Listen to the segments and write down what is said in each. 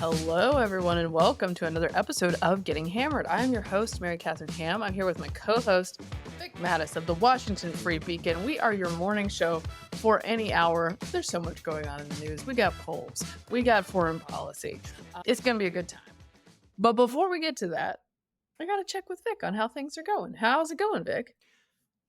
Hello, everyone, and welcome to another episode of Getting Hammered. I am your host, Mary Catherine Ham. I'm here with my co-host, Vic Mattis of the Washington Free Beacon. We are your morning show for any hour. There's so much going on in the news. We got polls. We got foreign policy. It's going to be a good time. But before we get to that, I got to check with Vic on how things are going. How's it going, Vic?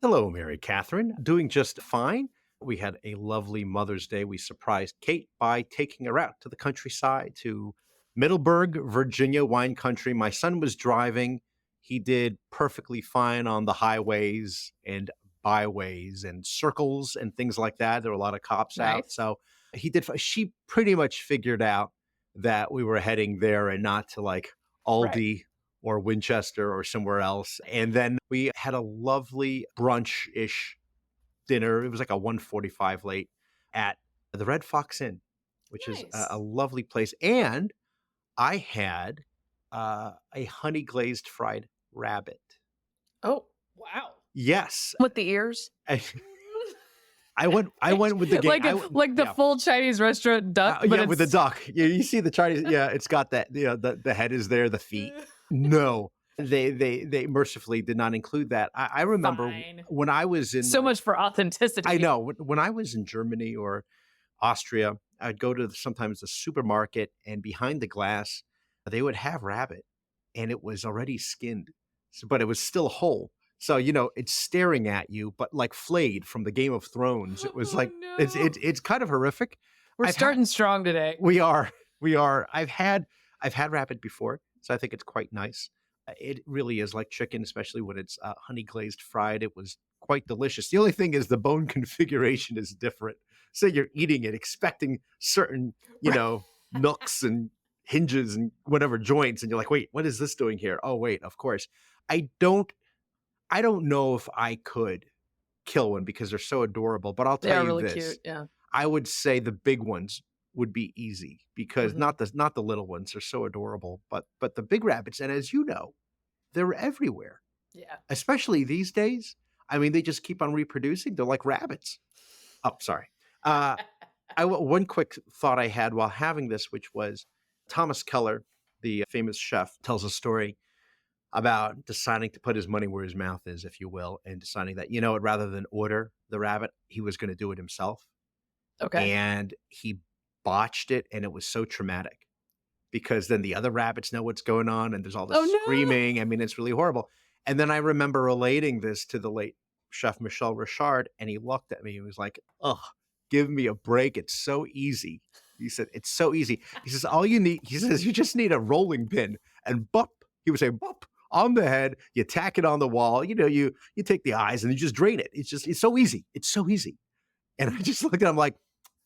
Hello, Mary Catherine. Doing just fine. We had a lovely Mother's Day. We surprised Kate by taking her out to the countryside to Middleburg, Virginia, wine country. My son was driving. He did perfectly fine on the highways and byways and circles and things like that. There were a lot of cops out. So he did. She pretty much figured out that we were heading there and not to like Aldi or Winchester or somewhere else. And then we had a lovely brunch-ish dinner. It was like a 1:45 late at the Red Fox Inn, which is a lovely place. And I had a honey glazed fried rabbit. Oh, wow. Yes. With the ears? I went with the game. Like the full Chinese restaurant duck. But with the duck. You see the Chinese. Yeah, it's got that. You know, the head is there, the feet. No. They mercifully did not include that. I remember when I was in... So much for authenticity. I know. When I was in Germany or Austria, I'd go to sometimes the supermarket, and behind the glass, they would have rabbit, and it was already skinned, but it was still whole. So, you know, it's staring at you, but like flayed from the Game of Thrones. It was it's kind of horrific. We're starting strong today. We are. I've had rabbit before, so I think it's quite nice. It really is like chicken, especially when it's honey glazed fried. It was quite delicious. The only thing is the bone configuration is different. So you're eating it, expecting certain, nooks and hinges and whatever joints. And you're like, wait, what is this doing here? Oh, wait, of course. I don't know if I could kill one because they're so adorable, but I'll tell you this. They're really cute, yeah. I would say the big ones would be easy because not the little ones are so adorable, but the big rabbits, and as you know, they're everywhere. Yeah. Especially these days. I mean, they just keep on reproducing. They're like rabbits. Oh, sorry. One quick thought I had while having this, which was Thomas Keller, the famous chef, tells a story about deciding to put his money where his mouth is, if you will, and deciding that, rather than order the rabbit, he was going to do it himself. Okay. And he botched it, and it was so traumatic because then the other rabbits know what's going on, and there's all this screaming. I mean, it's really horrible. And then I remember relating this to the late chef Michel Richard, and he looked at me and was like, "Ugh, give me a break. It's so easy." He said, "It's so easy." He says, "All you need," he says, "you just need a rolling pin and bop." He would say, "Bop." On the head, you tack it on the wall, you take the eyes and you just drain it. It's so easy. It's so easy. And I just looked at him like,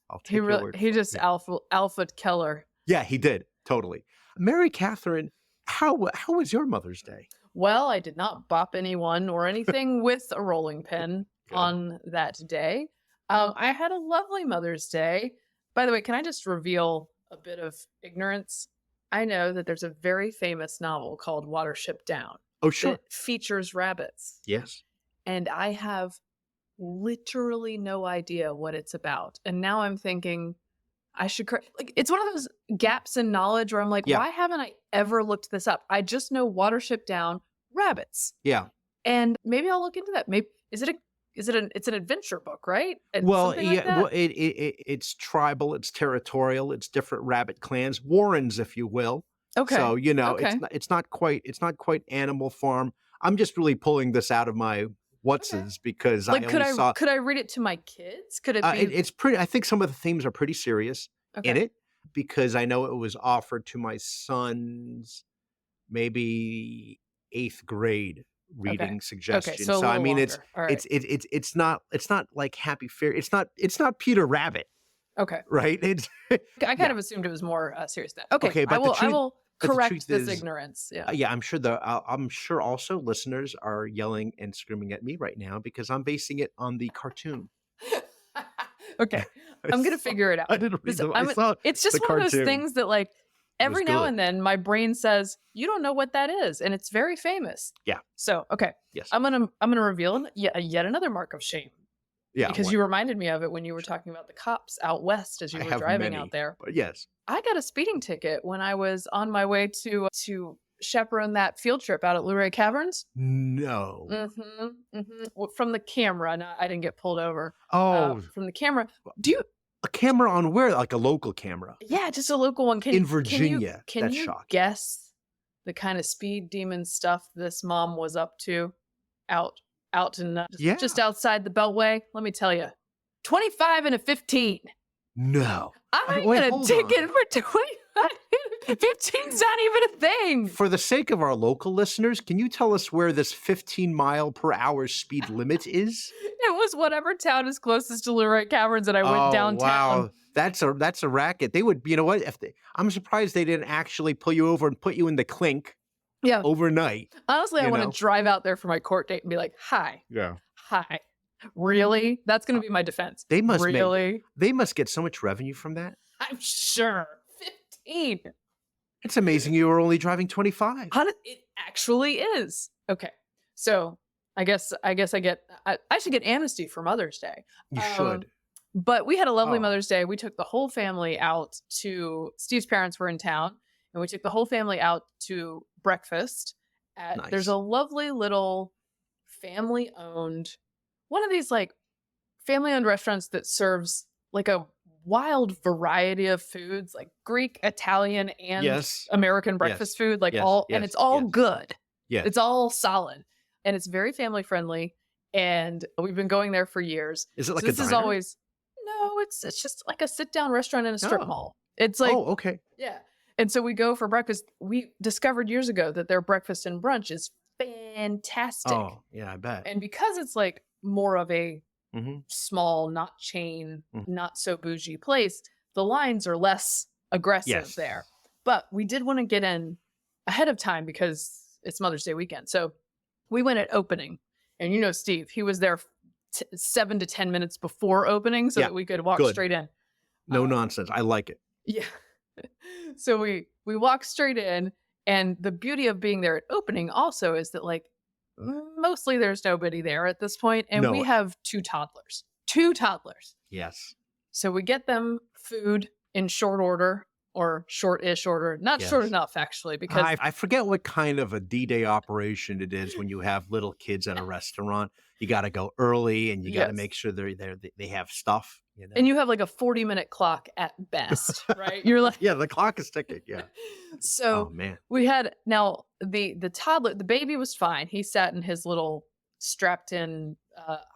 I'll take your word. He just alpha Keller. Yeah, he did. Totally. Mary Catherine, how was your Mother's Day? Well, I did not bop anyone or anything with a rolling pin on that day. I had a lovely Mother's Day. By the way, can I just reveal a bit of ignorance? I know that there's a very famous novel called Watership Down. Oh, sure. That features rabbits. Yes. And I have literally no idea what it's about. And now I'm thinking I should it's one of those gaps in knowledge where I'm like, why haven't I ever looked this up? I just know Watership Down, rabbits. Yeah. And maybe I'll look into that. Maybe it's an adventure book, right? And well, yeah, it's tribal, it's territorial, it's different rabbit clans, warrens, if you will. Okay. So, it's not quite Animal Farm. I'm just really pulling this out of my because could I read it to my kids? Could it be? It's pretty. I think some of the themes are pretty serious in it because I know it was offered to my son's maybe 8th grade reading suggestion. Okay, so I mean, longer. it's not like Happy Fairy. It's not Peter Rabbit. Okay. Right. I kind of assumed it was more serious than that. Okay. But I will correct this ignorance. Yeah. I'm sure also listeners are yelling and screaming at me right now because I'm basing it on the cartoon. Okay. I'm going to figure it out. I didn't read them. I saw it's just one of those things that like every now and then my brain says, you don't know what that is. And it's very famous. Yeah. So, okay. Yes. I'm going to reveal yet another mark of shame Yeah, because you reminded me of it when you were talking about the cops out west as you I were have driving out many, there. but yes. I got a speeding ticket when I was on my way to chaperone that field trip out at Luray Caverns. No. Well, from the camera. No, I didn't get pulled over. Oh, From the camera. Do you? a camera on where? Like a local camera Yeah, just a local one. in Virginia. Can That's you shocking. guess the kind of speed demon stuff this mom was up to out in Yeah. just outside the Beltway? Let me tell you, 25 and a 15. No. I Wait, got a hold ticket on. for 25. 15's not even a thing. For the sake of our local listeners, can you tell us where this 15-mile-per-hour speed limit is? It was whatever town is closest to Luray Caverns, and I went downtown. Wow. That's a racket. They would, you know what? I'm surprised they didn't actually pull you over and put you in the clink Yeah. overnight. Honestly, I you want know? to drive out there for my court date and be like, "Hi, Yeah. hi, really?" That's going to be my defense. They must really. They must get so much revenue from that. I'm sure. 15. It's amazing you were only driving 25. It actually is. Okay, so I guess I should get amnesty for Mother's Day. You should. But we had a lovely Oh. Mother's Day. We took the whole family out to Steve's parents were in town, and we took the whole family out to breakfast at Nice. there's a lovely little family-owned one of these like family-owned restaurants that serves like a wild variety of foods like Greek, Italian, and Yes. American breakfast food, like Yes. all Yes. and it's all Yes. good. Yeah. It's all solid. And it's very family friendly. And we've been going there for years. Is it like So a this is diner? always no, it's just like a sit-down restaurant in a strip Oh. mall. It's like Oh, okay. yeah. And so we go for breakfast. We discovered years ago that their breakfast and brunch is fantastic. Oh, yeah, I bet. And because it's like more of a hmm small, not chain, Mm. not so bougie place, the lines are less aggressive Yes. there. But we did want to get in ahead of time because it's Mother's Day weekend. So we went at opening. And you know, Steve, he was there 7 to 10 minutes before opening so Yeah, that we could walk good. straight in. No Um, nonsense. I like it. Yeah. So we walk straight in, and the beauty of being there at opening also is that like mostly there's nobody there at this point, and we No. have two toddlers. Two toddlers. Yes. So we get them food in short order or short-ish order. Not short Yes. enough actually because I forget what kind of a D-Day operation it is when you have little kids at a restaurant. You got to go early and you got to Yes. make sure they have stuff. You know? and you have like a 40-minute clock at best, right? You're like Yeah, the clock is ticking. Yeah. so Oh man. we had now the toddler, the baby was fine. He sat in his little strapped in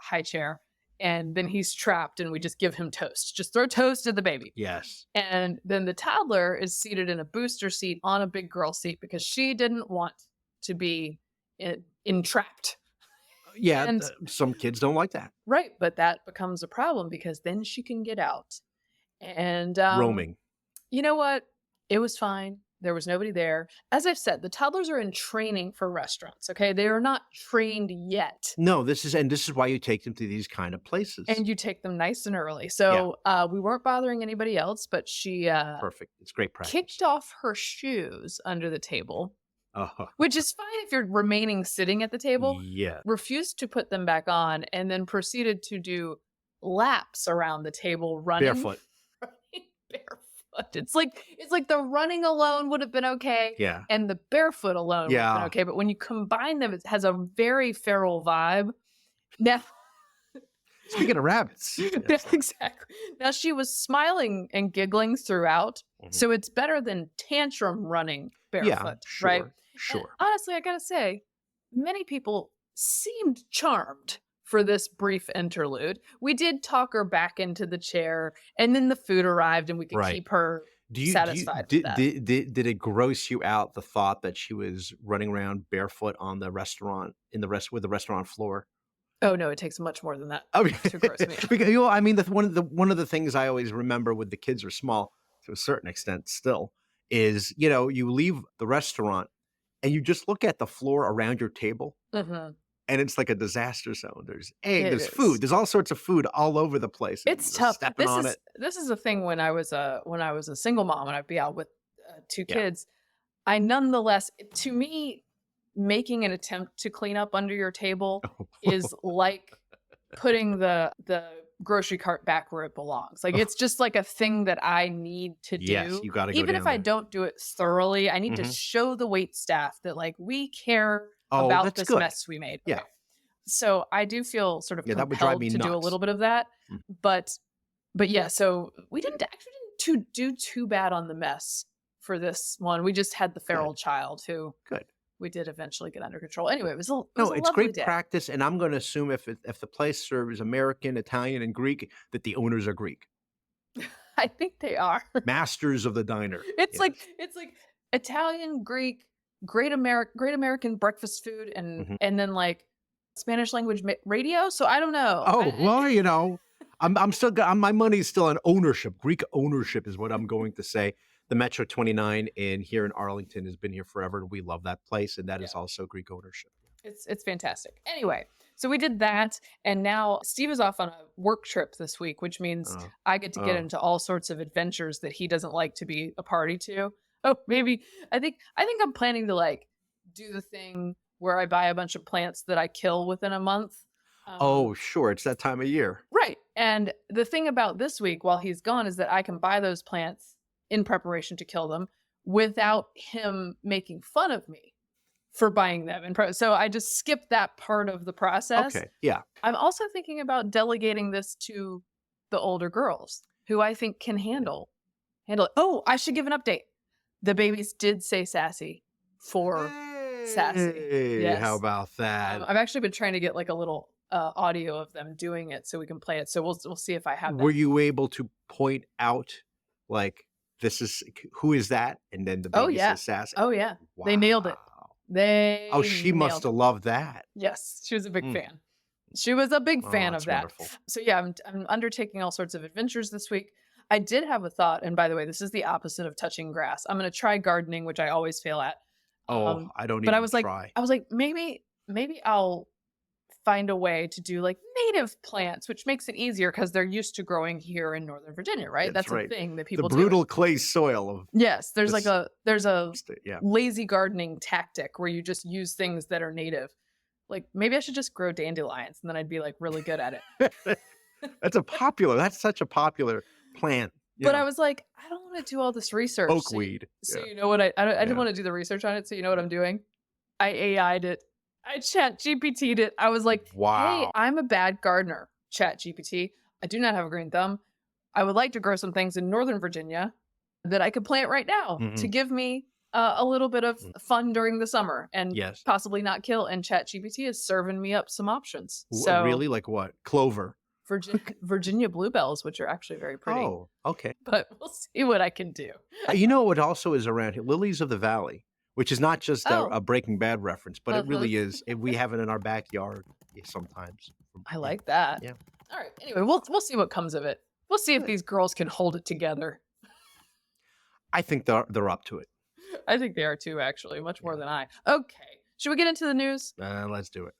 high chair, and then he's trapped, and we just give him toast. Just throw toast at the baby. Yes. And then the toddler is seated in a booster seat on a big girl seat because she didn't want to be entrapped. Yeah. And- Some kids don't like that. Right. But that becomes a problem because then she can get out. And Roaming. you know what? It was fine. There was nobody there. As I've said, the toddlers are in training for restaurants. Okay. They are not trained yet. No, this is why you take them to these kind of places. And you take them nice and early. So we weren't bothering anybody else, but she Perfect. It's great practice. kicked off her shoes under the table, Uh-huh. which is fine if you're remaining sitting at the table. Yeah. Refused to put them back on, and then proceeded to do laps around the table running Barefoot. running barefoot. It's like the running alone would have been okay. Yeah. And the barefoot alone would have been Yeah. okay. But when you combine them, it has a very feral vibe. Now Speaking of rabbits. yeah, exactly. Now she was smiling and giggling throughout. Mhm. So it's better than tantrum running barefoot, Yeah, sure. right? And Sure. honestly, I gotta say, many people seemed charmed for this brief interlude. We did talk her back into the chair, and then the food arrived, and we could Right. keep her. Satisfied with did, that. did it gross you out the thought that she was running around barefoot on the restaurant with the restaurant floor? Oh no, it takes much more than that I mean, to gross me out. because, I mean, one of the things I always remember with the kids are small to a certain extent still is you leave the restaurant and you just look at the floor around your table Mhm. and it's like a disaster zone. There's It there's is. food, there's all sorts of food all over the place. and It's you're tough. stepping on it. This is a thing when I was a single mom and I'd be out with two Yeah. kids. I nonetheless, to me, making an attempt to clean up under your table is like putting the grocery cart back where it belongs. Like, it's just like a thing that I need to do. Yes, you got to go Even down if I there. don't do it thoroughly, I need to Mhm. show the wait staff that like we care Oh, about that's this good. mess we made. Yeah. Okay. So I do feel sort of Yeah, that would drive compelled me to do a nuts. little bit of that. Mm. But yeah, so we didn't do too bad on the mess for this one. We just had the feral child who Good. we did eventually get under control. Anyway, it was a No, it's lovely great day. practice, and I'm going to assume if the place serves American, Italian, and Greek, that the owners are Greek, I think they are. masters of the diner. It's like Italian, Greek, great American breakfast food, and then like Spanish language radio. So I don't know. Oh, well, you know, I'm still my money's still on ownership. Greek ownership is what I'm going to say. The Metro 29 in here in Arlington has been here forever, and we love that place, and that is also Greek ownership. It's fantastic. Anyway, so we did that, and now Steve is off on a work trip this week, which means I get to get into all sorts of adventures that he doesn't like to be a party to. Oh, maybe I think I'm planning to like do the thing where I buy a bunch of plants that I kill within a month. Oh, sure, it's that time of year. Right. And the thing about this week while he's gone is that I can buy those plants in preparation to kill them without him making fun of me for buying them. So I just skipped that part of the process. Okay, yeah. I'm also thinking about delegating this to the older girls who I think can handle it. Oh, I should give an update. The babies did say sassy for sassy. Hey, Yes. how about that? I've actually been trying to get like a little audio of them doing it so we can play it. So we'll see if I have that. Were you able to point out like who is that? And then the baby says sassy. Oh yeah. Wow. They nailed it. She must have loved that. Yes, she was a big fan. She was a big fan of that. Wonderful. So yeah, I'm undertaking all sorts of adventures this week. I did have a thought, and by the way, this is the opposite of touching grass. I'm going to try gardening, which I always fail at. I don't even but I was try. like, maybe I'll find a way to do like native plants, which makes it easier because they're used to growing here in Northern Virginia, right? That's right. A thing that people do. The brutal clay soil of there's a lazy gardening tactic where you just use things that are native. Like maybe I should just grow dandelions and then I'd be like really good at it. That's such a popular plant. But I was like, I don't want to do all this research. Oakweed. So you know what I didn't want to do the research on it. So you know what I'm doing? I AI'd it. I chat GPT'd it. I was like, wow. Hey, I'm a bad gardener. Chat GPT. I do not have a green thumb. I would like to grow some things in Northern Virginia that I could plant right now to give me a little bit of fun during the summer and possibly not kill. And chat GPT is serving me up some options. So really? Like what? Clover. Virginia bluebells, which are actually very pretty. Oh, okay. But we'll see what I can do. You know what also is around here? Lilies of the Valley, which is not just a Breaking Bad reference, but it really is. We have it in our backyard sometimes. I like that. Yeah. All right. Anyway, we'll see what comes of it. We'll see if these girls can hold it together. I think they're up to it. I think they are too, actually, much more than I. Okay. Should we get into the news? Let's do it.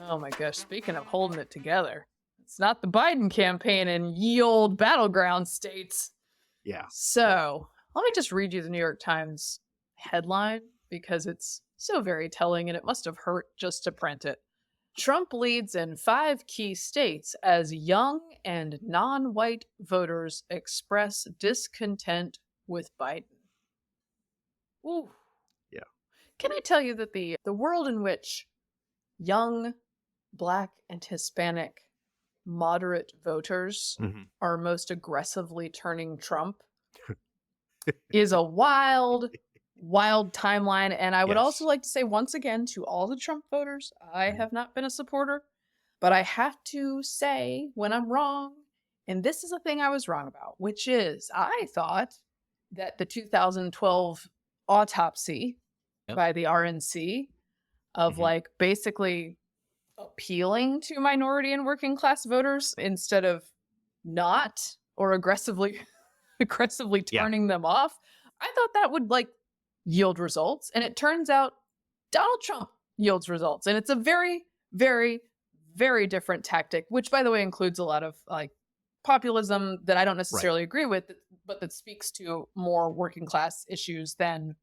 Oh my gosh, speaking of holding it together, it's not the Biden campaign in ye old battleground states. Yeah. So let me just read you the New York Times headline because it's so very telling and it must have hurt just to print it. Trump leads in 5 key states as young and non-white voters express discontent with Biden. Ooh. Yeah. Can I tell you that the world in which young Black and Hispanic moderate voters are most aggressively turning Trump is a wild timeline. And I would also like to say once again to all the Trump voters, I have not been a supporter, but I have to say when I'm wrong, and this is a thing I was wrong about, which is I thought that the 2012 autopsy by the RNC of like basically appealing to minority and working class voters instead of not or aggressively turning them off. I thought that would like yield results. And it turns out Donald Trump yields results. And it's a very, very, very different tactic, which by the way includes a lot of like populism that I don't necessarily agree with, but that speaks to more working class issues than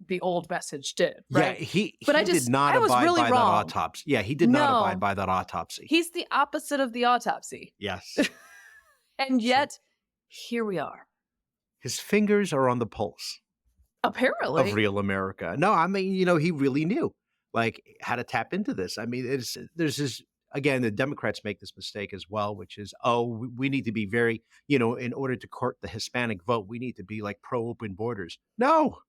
the old message did, Yeah, right? he But did not I was abide really by that wrong. autopsy. Yeah, he did not abide No, by that autopsy. he's the opposite of the autopsy. Yes. And So yet, here we are. his fingers are on the pulse of Apparently. real America. No, I mean, he really knew like how to tap into this. I mean, there's this again, the Democrats make this mistake as well, which is, oh, we need to be very, in order to court the Hispanic vote, we need to be like pro open borders. No,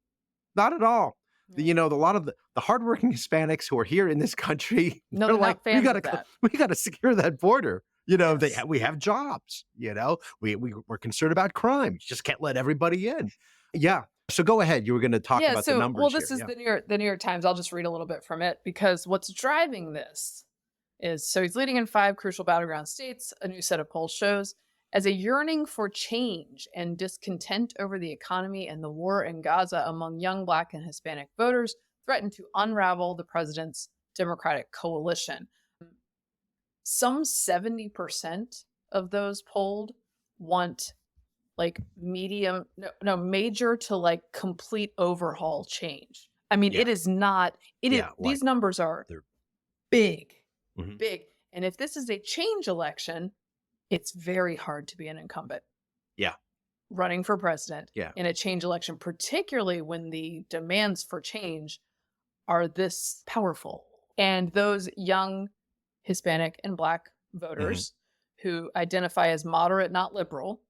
not at all. Yeah. A lot of the hardworking Hispanics who are here in this country, No, they're they're like, not fans of that. we gotta secure that border. Yes. We have jobs. We're concerned about crime. You just can't let everybody in. Yeah. So go ahead. You were going to talk about the numbers. Well, this here. is the New York Times. I'll just read a little bit from it because what's driving this is he's leading in 5 crucial battleground states. A new set of polls shows as a yearning for change and discontent over the economy and the war in Gaza among young Black and Hispanic voters threaten to unravel the president's Democratic coalition. Some 70% of those polled want like major to like complete overhaul change. I mean, It is not, these numbers are big, big. And if this is a change election, it's very hard to be an incumbent. Yeah. Running for president Yeah. in a change election, particularly when the demands for change are this powerful. And those young Hispanic and Black voters who identify as moderate, not liberal,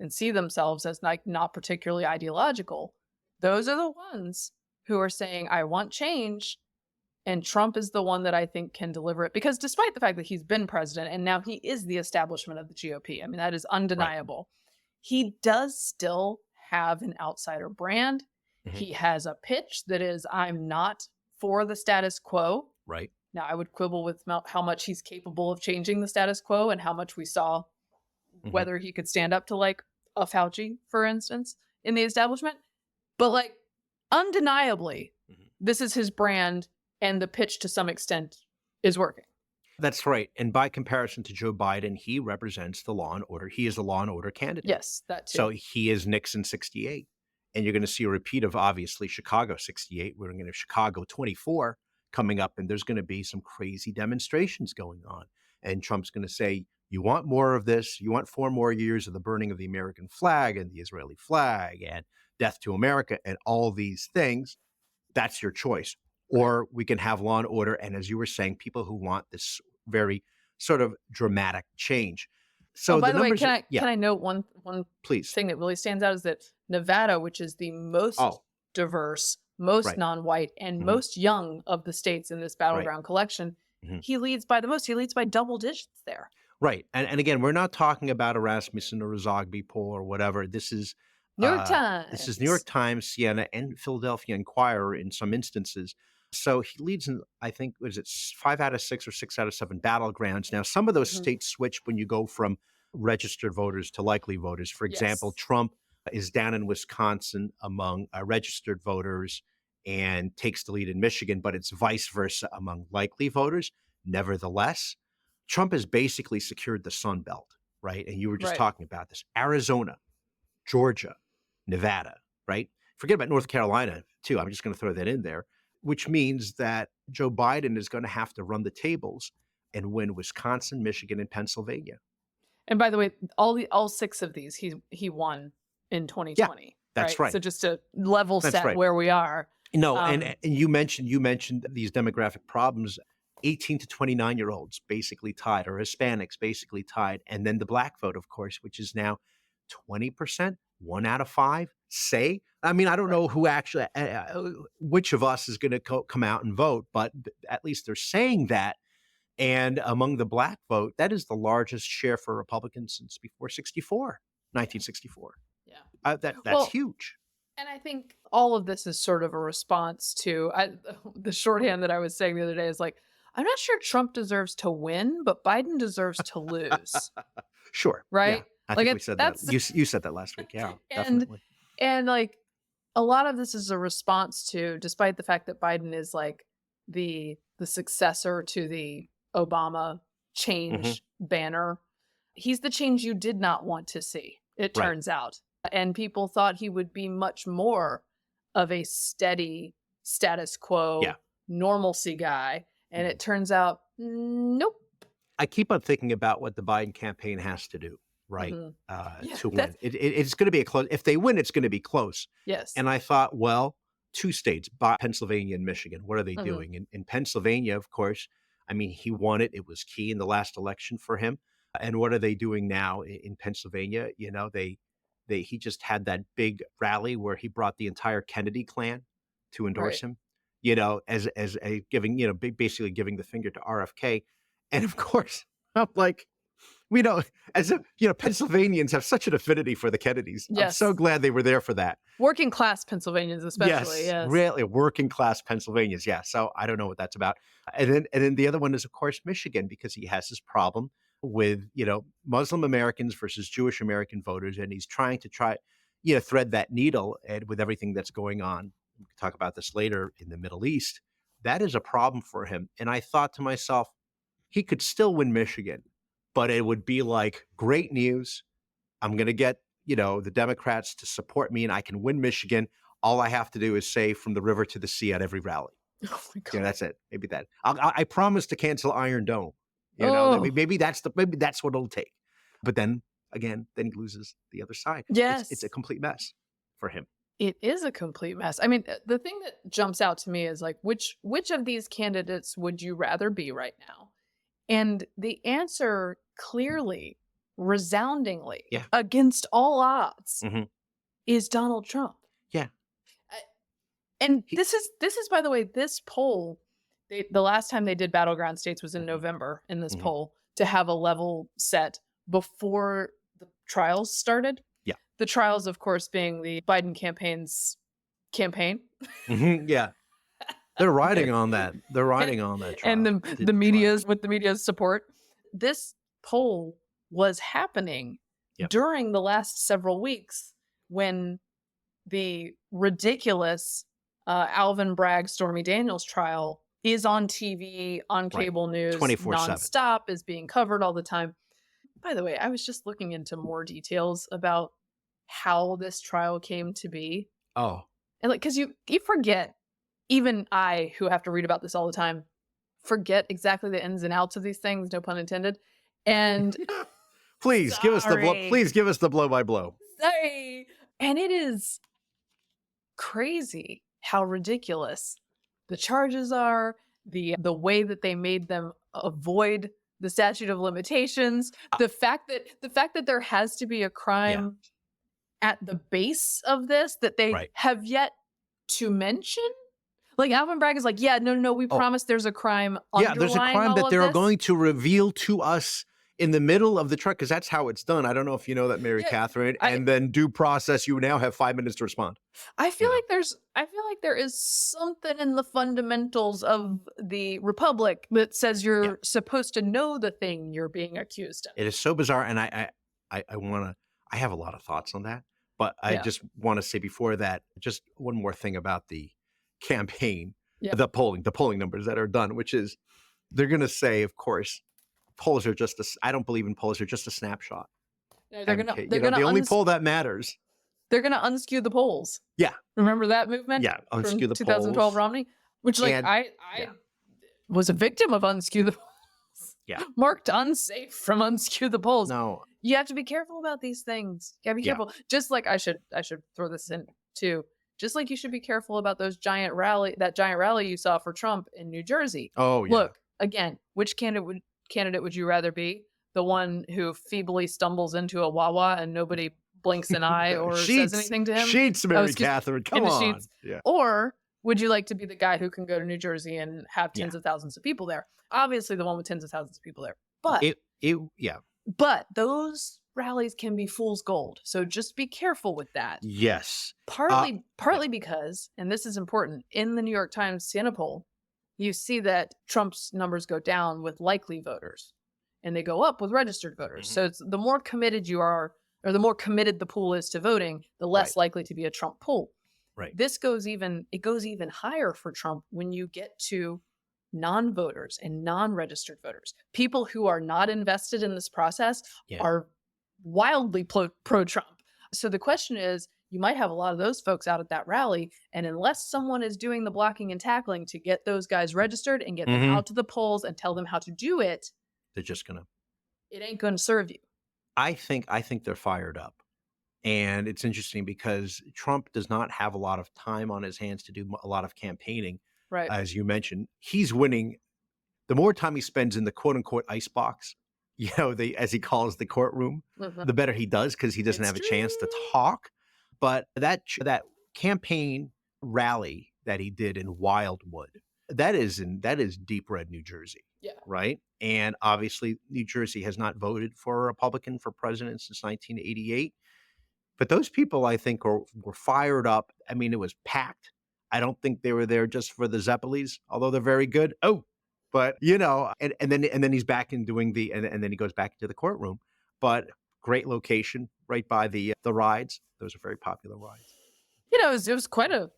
and see themselves as not particularly ideological, those are the ones who are saying, I want change. And Trump is the one that I think can deliver it. Because despite the fact that he's been president and now he is the establishment of the GOP, I mean, that is undeniable. Right. He does still have an outsider brand. He has a pitch that is, I'm not for the status quo. Right. Now, I would quibble with how much he's capable of changing the status quo and how much we saw whether he could stand up to like a Fauci, for instance, in the establishment. But like undeniably, this is his brand and the pitch to some extent is working. That's right. And by comparison to Joe Biden, he represents the law and order. He is the law and order candidate. Yes, that too. So he is Nixon 68. And you're going to see a repeat of obviously Chicago 68. We're going to have Chicago 24 coming up, and there's going to be some crazy demonstrations going on. And Trump's going to say, you want more of this? You want 4 more years of the burning of the American flag and the Israeli flag and death to America and all these things? That's your choice. Or we can have law and order. And as you were saying, people who want this very sort of dramatic change. So by the way, can I note one Please. thing that really stands out is that Nevada, which is the most diverse, most non-white, and most young of the states in this battleground collection, he leads by the most. He leads by double digits there. Right. And again, we're not talking about a Rasmussen or a Zogby poll or whatever. This is New York Times. This is New York Times, Siena, and Philadelphia Inquirer in some instances. So he leads in, I think, 5 out of 6 or 6 out of 7 battlegrounds. Now, some of those states switch when you go from registered voters to likely voters. For example, Trump is down in Wisconsin among registered voters and takes the lead in Michigan, but it's vice versa among likely voters. Nevertheless, Trump has basically secured the Sun Belt, right? And you were just talking about this. Arizona, Georgia, Nevada, right? Forget about North Carolina, too. I'm just going to throw that in there, which means that Joe Biden is going to have to run the tables and win Wisconsin, Michigan, and Pennsylvania. And by the way, all 6 of these he won in 2020. Yeah, that's right. So just to level set where we are. No, and you mentioned these demographic problems. 18 to 29-year-olds basically tied, or Hispanics basically tied. And then the Black vote, of course, which is now 20%, 1 out of 5 say. I mean, I don't know who actually, which of us is going to come out and vote, but at least they're saying that. And among the Black vote, that is the largest share for Republicans since before 1964. Yeah. That's huge. And I think all of this is sort of a response to the shorthand that I was saying the other day is like, I'm not sure Trump deserves to win, but Biden deserves to lose. Sure. Right? Yeah. I think we said that. You said that last week. Yeah, definitely. And like a lot of this is a response to, despite the fact that Biden is like the successor to the Obama change banner, he's the change you did not want to see, it turns out. And people thought he would be much more of a steady status quo, Yeah. normalcy guy. And it turns out, nope. I keep on thinking about what the Biden campaign has to do, right, Yeah, to win. It's going to be a close. If they win, it's going to be close. yes. And I thought, well, two states, Pennsylvania and Michigan. What are they doing? In Pennsylvania, of course, I mean, he won it. It was key in the last election for him. And what are they doing now in Pennsylvania? You know, he just had that big rally where he brought the entire Kennedy clan to endorse him. You know, as a giving, you know, basically giving the finger to RFK. And of course, I'm like, we know, as a, you know, Pennsylvanians have such an affinity for the Kennedys. Yes. I'm so glad they were there for that. Working class Pennsylvanians, especially. Yes. Really working class Pennsylvanians. Yeah. So I don't know what that's about. And then the other one is, of course, Michigan, because he has this problem with, you know, Muslim Americans versus Jewish American voters. And he's trying to you know, thread that needle, and with everything that's going on. We can talk about this later in the Middle East. That is a problem for him. And I thought to myself, he could still win Michigan, but it would be like, great news. I'm going to get, you know, the Democrats to support me and I can win Michigan. All I have to do is say from the river to the sea at every rally. Oh my God. You know, that's it. Maybe that. I promise to cancel Iron Dome. You know, maybe that's what it'll take. But then again, then he loses the other side. Yes. It's a complete mess for him. It is a complete mess. I mean, the thing that jumps out to me is like, which of these candidates would you rather be right now? And the answer clearly, resoundingly, against all odds, is Donald Trump. Yeah. And this is, by the way, this poll, the last time they did battleground states was in November in this poll to have a level set before the trials started. Yeah. The trials, of course, being the Biden campaign's campaign. Yeah. They're riding on that. They're riding on that trial. And the media's, with the media's support. This poll was happening during the last several weeks when the ridiculous Alvin Bragg, Stormy Daniels trial is on TV, on cable news, 24/7. nonstop, is being covered all the time. By the way, I was just looking into more details about how this trial came to be. Oh. And like, because you forget, even I, who have to read about this all the time, forget exactly the ins and outs of these things, no pun intended. And please give us the blow by blow. Sorry. And it is crazy how ridiculous the charges are, the way that they made them avoid the statute of limitations, the fact that there has to be a crime at the base of this that they have yet to mention. Like Alvin Bragg is like, no, we promise there's a crime underlying there's a crime all that of they're this. going to reveal to us in the middle of the trial, because that's how it's done. I don't know if you know that, Mary Catherine. And then due process, you now have 5 minutes to respond. I feel like there is something in the fundamentals of the republic that says you're supposed to know the thing you're being accused of. It is so bizarre, and I have a lot of thoughts on that, but I just want to say before that, just one more thing about the campaign, the polling numbers that are done, which is they're going to say, of course, polls are I don't believe in polls, are just a snapshot. No, the only poll that matters. They're going to unskew the polls. Yeah. Remember that movement? Yeah. Unskew the 2012 polls. Romney, which I was a victim of unskew the polls. Yeah. Marked unsafe from unskew the polls. No. You have to be careful about these things. You gotta be careful. Just like I should throw this in too. Just like you should be careful about that giant rally you saw for Trump in New Jersey. Oh, yeah. Look, again, which candidate would you rather be? The one who feebly stumbles into a Wawa and nobody blinks an eye or says anything to him? Sheets, Mary Catherine, come on. Yeah. Or would you like to be the guy who can go to New Jersey and have tens of thousands of people there? Obviously the one with tens of thousands of people there. But But those rallies can be fool's gold. So just be careful with that. Yes. Partly because, and this is important, in the New York Times Siena poll, you see that Trump's numbers go down with likely voters and they go up with registered voters. So it's the more committed you are, or the more committed the pool is to voting, the less likely to be a Trump pool. Right. It goes even higher for Trump when you get to non-voters and non-registered voters. People who are not invested in this process are wildly pro-Trump. So the question is, you might have a lot of those folks out at that rally. And unless someone is doing the blocking and tackling to get those guys registered and get them Mhm. out to the polls and tell them how to do it, They're just gonna. it ain't going to serve you. I think they're fired up. And it's interesting because Trump does not have a lot of time on his hands to do a lot of campaigning. Right. As you mentioned, he's winning. The more time he spends in the quote unquote icebox, as he calls the courtroom, Mhm. the better he does because he doesn't It's have a chance to true. talk. But that campaign rally that he did in Wildwood, that is deep red New Jersey. Yeah. Right. And obviously, New Jersey has not voted for a Republican for president since 1988. But those people, I think, were fired up. I mean, it was packed. I don't think they were there just for the Zeppelis, although they're very good. Oh, but and then he's back in doing and then he goes back into the courtroom. But great location right by the rides. Those are very popular rides. It was quite a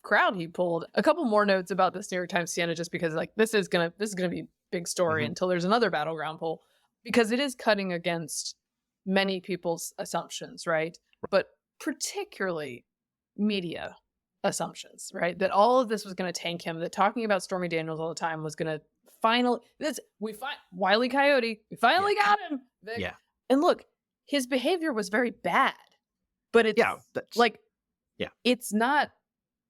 crowd he pulled. A couple more notes about this New York Times Siena, just because like this is gonna be a big story Mhm. until there's another battleground poll, because it is cutting against many people's assumptions, right? But particularly media assumptions, right? That all of this was going to tank him, that talking about Stormy Daniels all the time was going to Wile E. Coyote, we finally got him, Vic. Yeah. And look, his behavior was very bad, but it's like, it's not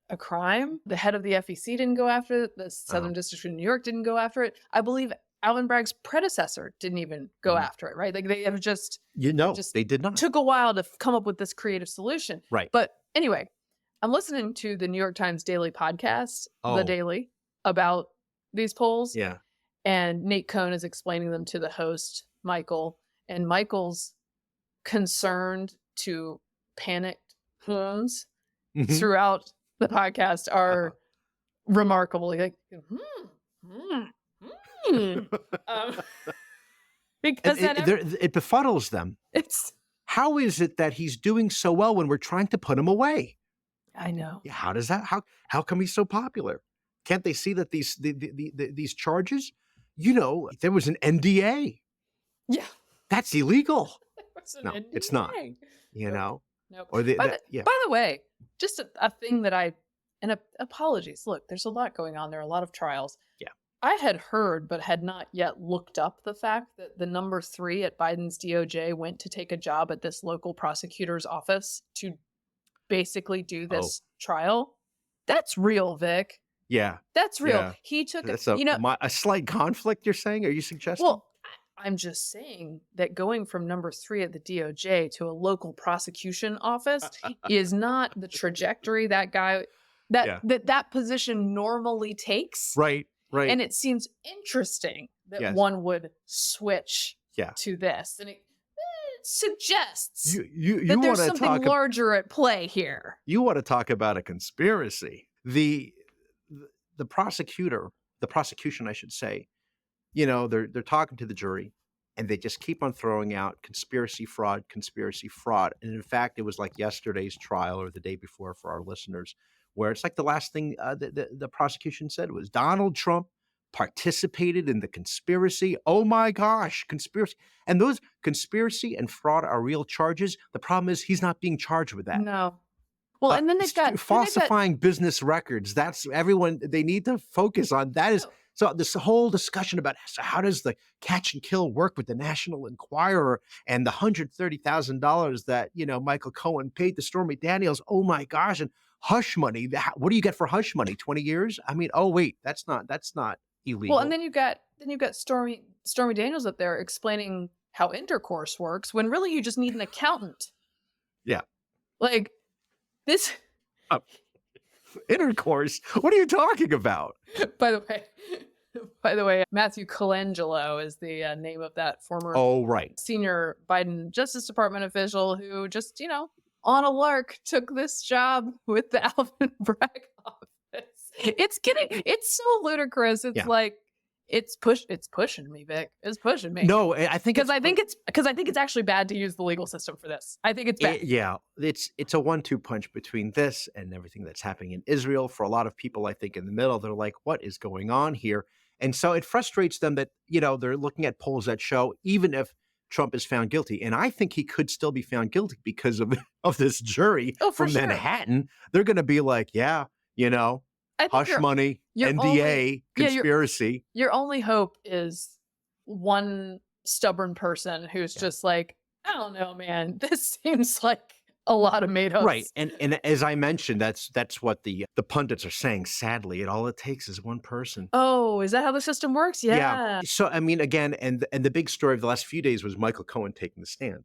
a crime. The head of the FEC didn't go after it. The Southern District of New York didn't go after it. I believe Alvin Bragg's predecessor didn't even go after it, right? Like they have just they did not. Took a while to come up with this creative solution. Right. But anyway, I'm listening to the New York Times Daily podcast, The Daily, about these polls. Yeah. And Nate Cohn is explaining them to the host, Michael. And Michael's concerned to panicked tones throughout the podcast are remarkable. Like, because it befuddles them. How is it that he's doing so well when we're trying to put him away? I know. Yeah, how does that? How come he's so popular? Can't they see that these charges? There was an NDA. Yeah, that's illegal. No, NDA. it's not. Nope. Or by the way, just a thing that apologies. Look, there's a lot going on. There are a lot of trials. Yeah. I had heard, but had not yet looked up the fact that the number 3 at Biden's DOJ went to take a job at this local prosecutor's office to basically do this trial. That's real, Vic. Yeah. That's real. Yeah. He took a slight conflict, you're saying? Are you suggesting? Well, I'm just saying that going from number 3 at the DOJ to a local prosecution office is not the trajectory that guy that position normally takes. Right. And it seems interesting that one would switch to this. And it suggests that there's something larger at play here. You want to talk about a conspiracy. The prosecution, I should say, they're talking to the jury and they just keep on throwing out conspiracy, fraud. And in fact, it was like yesterday's trial or the day before for our listeners, where it's like the last thing the prosecution said was Donald Trump participated in the conspiracy. Oh my gosh, conspiracy. And those conspiracy and fraud are real charges. The problem is he's not being charged with that. No. Well, and then they've got falsifying business records. That's everyone. They need to focus on that. So this whole discussion about how does the catch and kill work with the National Enquirer and the $130,000 that Michael Cohen paid to Stormy Daniels. Oh my gosh, and hush money. What do you get for hush money? 20 years? I mean, oh wait, that's not illegal. Well, and then you've got Stormy Daniels up there explaining how intercourse works when really you just need an accountant. Yeah. Like this intercourse. What are you talking about? By the way, Matthew Colangelo is the name of that former senior Biden Justice Department official who just, on a lark took this job with the Alvin Bragg office. It's so ludicrous. It's like it's pushing me, Vic. It's pushing me. No, I think it's actually bad to use the legal system for this. I think it's bad. It's a 1-2 punch between this and everything that's happening in Israel. For a lot of people, I think in the middle, they're like, what is going on here? And so it frustrates them that, they're looking at polls that show even if Trump is found guilty. And I think he could still be found guilty because of this jury Oh, for from sure. Manhattan. They're going to be like, yeah, I think hush money, your NDA, yeah, conspiracy. your only hope is one stubborn person who's just like, I don't know, man. This seems like a lot of made-ups. Right. And as I mentioned, that's what the pundits are saying. Sadly, all it takes is one person. Oh, is that how the system works? Yeah. So, I mean, again, and the big story of the last few days was Michael Cohen taking the stand.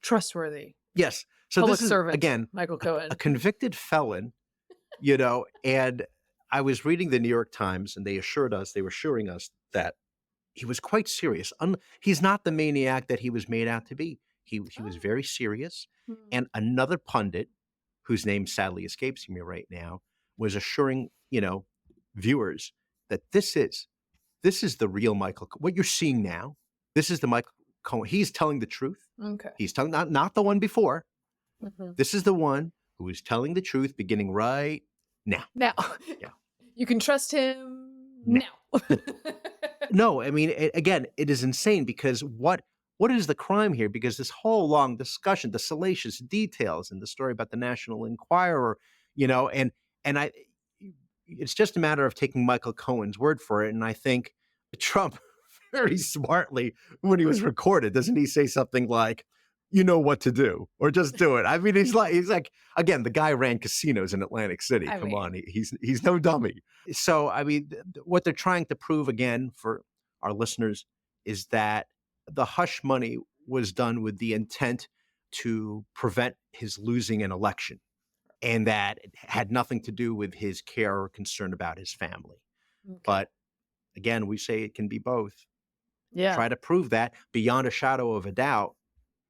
Trustworthy. Yes. So Public this is, servant, again, Michael Cohen. a convicted felon, and I was reading the New York Times, and they were assuring us that he was quite serious. He's not the maniac that he was made out to be. He was very serious. And another pundit, whose name sadly escapes me right now, was assuring, viewers that this is the real Michael. What you're seeing now, this is the Michael Cohen. He's telling the truth. Okay. He's telling not the one before. Mhm. This is the one who is telling the truth beginning right now. Now, Yeah. you can trust him now. No, I mean, again, it is insane because what is the crime here? Because this whole long discussion, the salacious details in the story about the National Enquirer, and it's just a matter of taking Michael Cohen's word for it. And I think Trump very smartly, when he was recorded, doesn't he say something like, you know what to do, or just do it? I mean, he's like, again, the guy ran casinos in Atlantic City. Come on, he's no dummy. So, I mean, what they're trying to prove again for our listeners is that the hush money was done with the intent to prevent his losing an election, and that it had nothing to do with his care or concern about his family. Okay. But again, we say it can be both. Yeah. Try to prove that beyond a shadow of a doubt,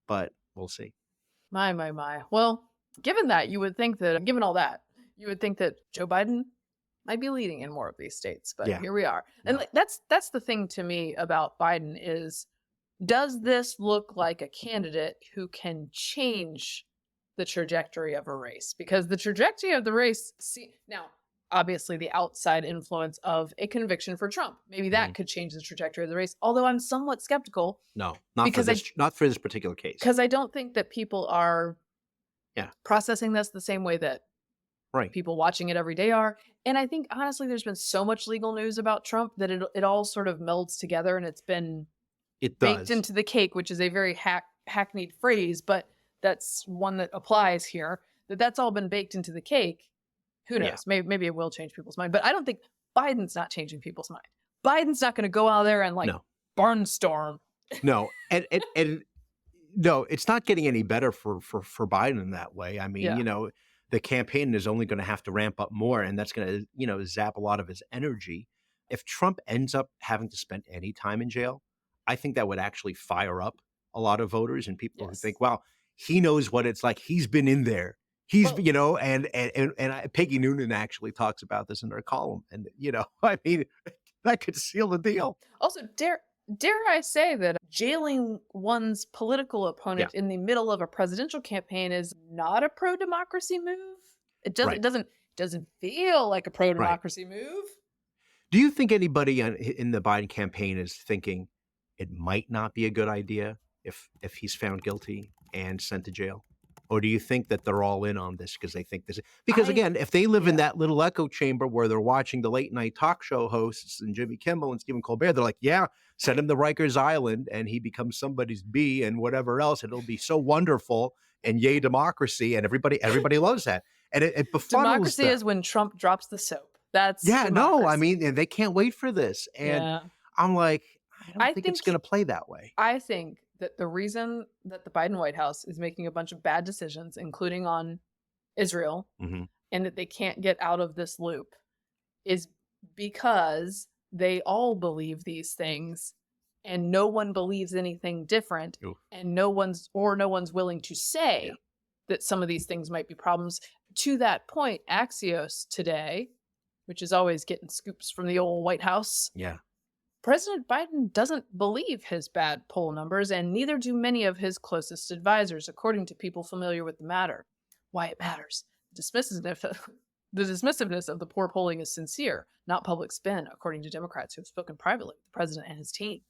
but we'll see. My. Well, given all that, you would think that Joe Biden might be leading in more of these states, but here we are. And that's the thing to me about Biden is, does this look like a candidate who can change the trajectory of a race? Because the trajectory of the race, now, obviously the outside influence of a conviction for Trump, maybe that could change the trajectory of the race. Although I'm somewhat skeptical. No, not for this particular case. Because I don't think that people are processing this the same way that people watching it every day are. And I think, honestly, there's been so much legal news about Trump that it all sort of melds together, and it's been baked into the cake, which is a very hackneyed phrase, but that's one that applies here, that's all been baked into the cake. Who knows? Yeah. Maybe it will change people's mind, but I don't think Biden's not changing people's mind. Biden's not going to go out there and barnstorm. No, and no, it's not getting any better for Biden in that way. I mean, the campaign is only going to have to ramp up more, and that's going to, zap a lot of his energy. If Trump ends up having to spend any time in jail, I think that would actually fire up a lot of voters and people who think, wow, he knows what it's like. He's been in there. He's, and Peggy Noonan actually talks about this in her column. And, I mean, that could seal the deal. Also, dare I say that jailing one's political opponent in the middle of a presidential campaign is not a pro-democracy move? It doesn't feel like a pro-democracy move. Do you think anybody in the Biden campaign is thinking it might not be a good idea if he's found guilty and sent to jail? Or do you think that they're all in on this because they think this? Because again, if they live in that little echo chamber where they're watching the late night talk show hosts and Jimmy Kimmel and Stephen Colbert, they're like, yeah, send him to Rikers Island and he becomes somebody's bee and whatever else. It'll be so wonderful and yay democracy, and everybody loves that. And it befuddles democracy them. is when Trump drops the soap. That's democracy. No, I mean, they can't wait for this. And I'm like, I don't think it's going to play that way. I think that the reason that the Biden White House is making a bunch of bad decisions, including on Israel, and that they can't get out of this loop, is because they all believe these things and no one believes anything different. Oof. And no one's willing to say that some of these things might be problems. To that point, Axios today, which is always getting scoops from the old White House. Yeah. President Biden doesn't believe his bad poll numbers, and neither do many of his closest advisors, according to people familiar with the matter. Why it matters. The dismissiveness of the poor polling is sincere, not public spin, according to Democrats who have spoken privately with the president and his team.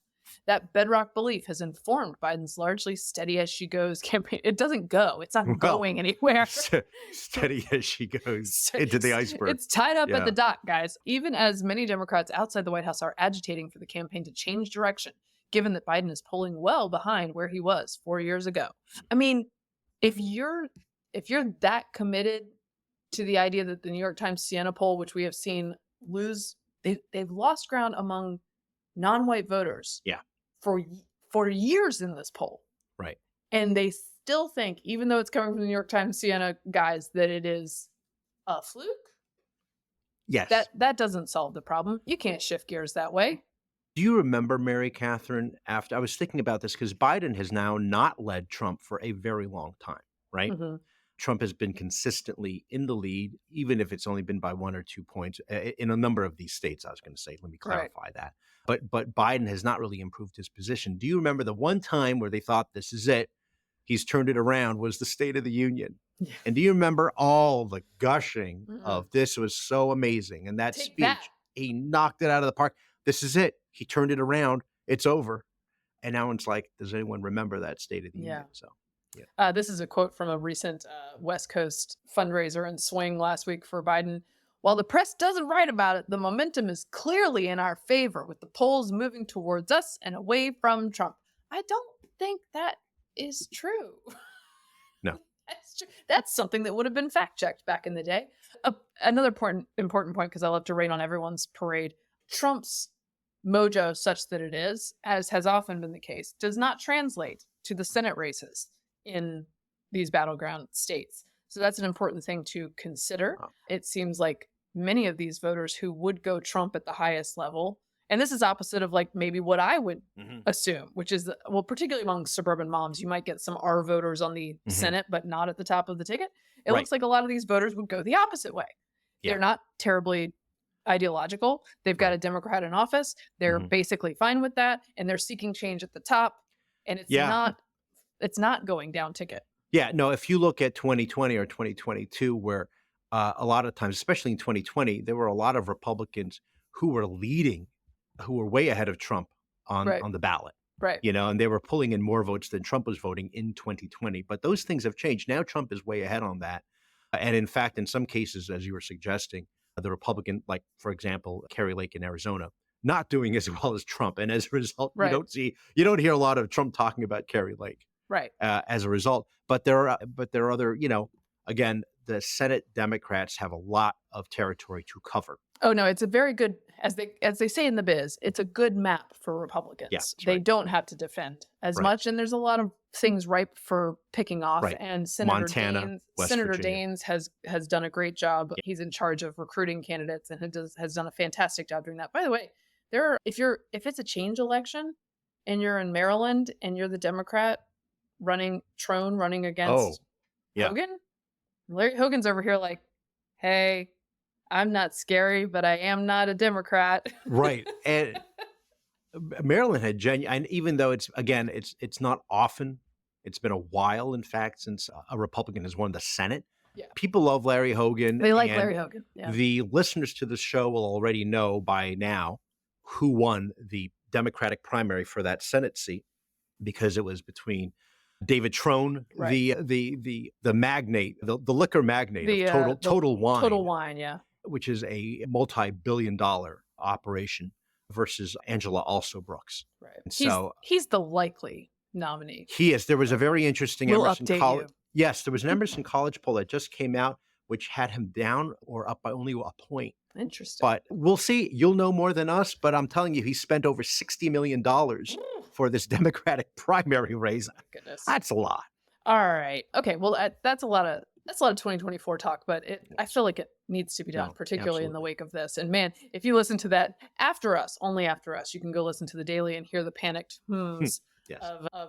That bedrock belief has informed Biden's largely steady as she goes campaign. It doesn't go. It's not Well, going anywhere. steady as she goes into the iceberg. It's tied up at Yeah. the dock, guys. Even as many Democrats outside the White House are agitating for the campaign to change direction, given that Biden is polling well behind where he was 4 years ago. I mean, if you're that committed to the idea that the New York Times Siena poll, which we have seen lose, they've lost ground among non-white voters Yeah. for years in this poll. Right. And they still think, even though it's coming from the New York Times Siena guys, that it is a fluke. Yes. That doesn't solve the problem. You can't shift gears that way. Do you remember, Mary Catherine, after I was thinking about this, because Biden has now not led Trump for a very long time, right? Mm-hmm. Trump has been consistently in the lead, even if it's only been by 1 or 2 points in a number of these states. I was going to say, let me clarify that. But Biden has not really improved his position. Do you remember the one time where they thought this is it? He's turned it around, was the State of the Union. Yeah. And do you remember all the gushing Mm-mm. of this was so amazing? And that Take speech, that. he knocked it out of the park. This is it. He turned it around. It's over. And now it's like, does anyone remember that State of the Union? So, yeah. This is a quote from a recent West Coast fundraiser and swing last week for Biden. While the press doesn't write about it, the momentum is clearly in our favor, with the polls moving towards us and away from Trump. I don't think that is true. No. That's true. That's something that would have been fact-checked back in the day. Another important point, because I love to rain on everyone's parade. Trump's mojo, such that it is, as has often been the case, does not translate to the Senate races in these battleground states. So that's an important thing to consider. Oh. It seems like many of these voters who would go Trump at the highest level, and this is opposite of like maybe what I would assume, which is, well, particularly among suburban moms, you might get some R voters on the Senate, but not at the top of the ticket. It looks like a lot of these voters would go the opposite way. Yeah. They're not terribly ideological. They've got a Democrat in office. They're basically fine with that, and they're seeking change at the top. And it's not going down ticket. Yeah, no, if you look at 2020 or 2022, where a lot of times, especially in 2020, there were a lot of Republicans who were leading, who were way ahead of Trump on the ballot. Right. You know, and they were pulling in more votes than Trump was voting in 2020. But those things have changed. Now Trump is way ahead on that. And in fact, in some cases, as you were suggesting, the Republican, like, for example, Kerry Lake in Arizona, not doing as well as Trump. And as a result, you don't hear a lot of Trump talking about Kerry Lake. Right. As a result, but there are other, again, the Senate Democrats have a lot of territory to cover. Oh no, it's a very good, as they say in the biz, it's a good map for Republicans. Yeah, they don't have to defend as much, and there's a lot of things ripe for picking off. Right. And Senator Virginia. Daines has done a great job. Yeah. He's in charge of recruiting candidates and has done a fantastic job doing that. By the way, if it's a change election and you're in Maryland and you're the Democrat running against Hogan. Larry Hogan's over here like, hey, I'm not scary, but I am not a Democrat. Right. And Maryland had and even though it's not often, it's been a while, in fact, since a Republican has won the Senate. Yeah. People love Larry Hogan. They like Larry Hogan. Yeah. The listeners to the show will already know by now who won the Democratic primary for that Senate seat, because it was between David Trone, the magnate, the liquor magnate of Total Wine. Total Wine, yeah. Which is a multi-billion-dollar operation, versus Angela Also Brooks. Right. And he's the likely nominee. He is. There was a very interesting Emerson College. You. Yes, there was an Emerson College poll that just came out, which had him down or up by only a point. Interesting. But we'll see. You'll know more than us, but I'm telling you, he spent over $60 million for this Democratic primary race. Oh, goodness. That's a lot. All right. Okay. Well, that's a lot of 2024 talk, but I feel like it needs to be done, particularly in the wake of this. And man, if you listen to that only after us, you can go listen to the Daily and hear the panicked of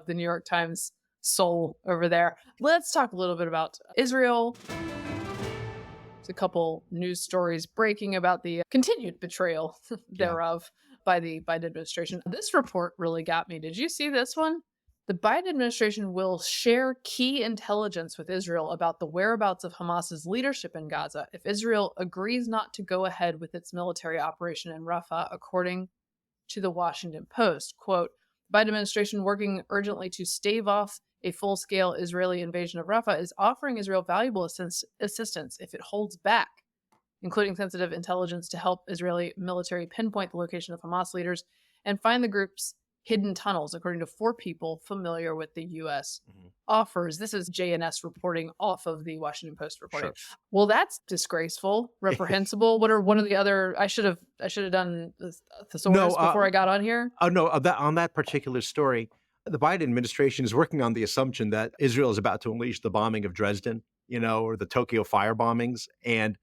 the New York Times soul over there. Let's talk a little bit about Israel. There's a couple news stories breaking about the continued betrayal thereof by the Biden administration. This report really got me. Did you see this one? The Biden administration will share key intelligence with Israel about the whereabouts of Hamas's leadership in Gaza if Israel agrees not to go ahead with its military operation in Rafah, according to the Washington Post. Quote, Biden administration, working urgently to stave off a full-scale Israeli invasion of Rafah, is offering Israel valuable assistance if it holds back, including sensitive intelligence to help Israeli military pinpoint the location of Hamas leaders and find the group's hidden tunnels, according to 4 people familiar with the U.S. offers. This is JNS reporting off of the Washington Post reporting. Sure. Well, that's disgraceful, reprehensible. What are one of the other? I should have done the thesaurus before I got on here. Oh no, on that particular story, the Biden administration is working on the assumption that Israel is about to unleash the bombing of Dresden, or the Tokyo fire bombings, and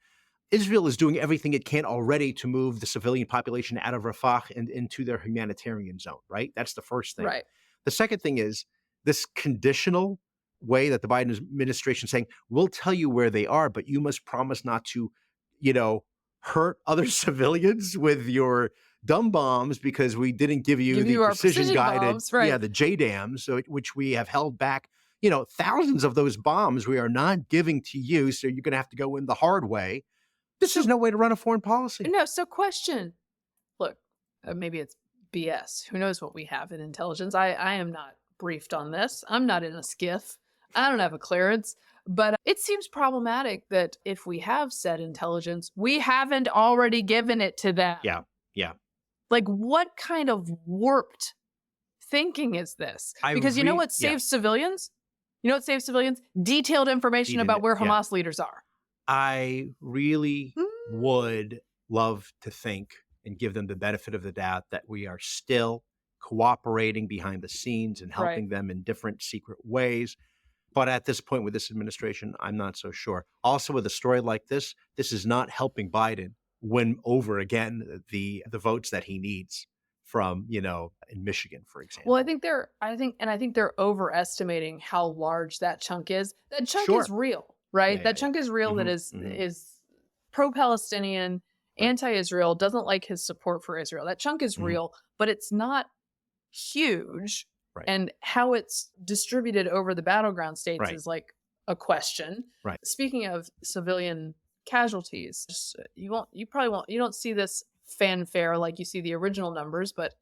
Israel is doing everything it can already to move the civilian population out of Rafah and into their humanitarian zone, right? That's the first thing. Right. The second thing is this conditional way that the Biden administration is saying, we'll tell you where they are, but you must promise not to, hurt other civilians with your dumb bombs because we didn't give you the precision guided, bombs, right. The JDAMs, which we have held back, thousands of those bombs we are not giving to you. So you're going to have to go in the hard way. This is no way to run a foreign policy. No, so question. Look, maybe it's BS. Who knows what we have in intelligence? I am not briefed on this. I'm not in a skiff. I don't have a clearance. But it seems problematic that if we have said intelligence, we haven't already given it to them. Yeah. Like, what kind of warped thinking is this? Because you know what saves civilians? You know what saves civilians? Detailed information about where Hamas leaders are. I really would love to think and give them the benefit of the doubt that we are still cooperating behind the scenes and helping them in different secret ways. But at this point with this administration, I'm not so sure. Also, with a story like this is not helping Biden win over again the votes that he needs from, in Michigan, for example. Well, I think they're overestimating how large that chunk is. That chunk is real. Right? That chunk is real. That is pro-Palestinian, anti-Israel, doesn't like his support for Israel. That chunk is real, but it's not huge. Right. And how it's distributed over the battleground states is like a question. Right. Speaking of civilian casualties, you don't see this fanfare like you see the original numbers, but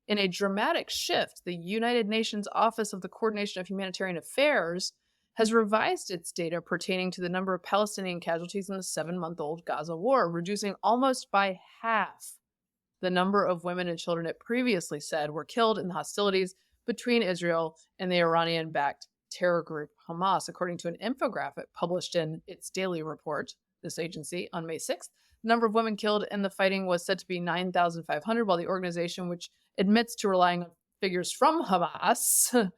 in a dramatic shift, the United Nations Office of the Coordination of Humanitarian Affairs has revised its data pertaining to the number of Palestinian casualties in the 7-month-old Gaza war, reducing almost by half the number of women and children it previously said were killed in the hostilities between Israel and the Iranian-backed terror group Hamas, according to an infographic published in its daily report, this agency, on May 6th. The number of women killed in the fighting was said to be 9,500, while the organization, which admits to relying on figures from Hamas,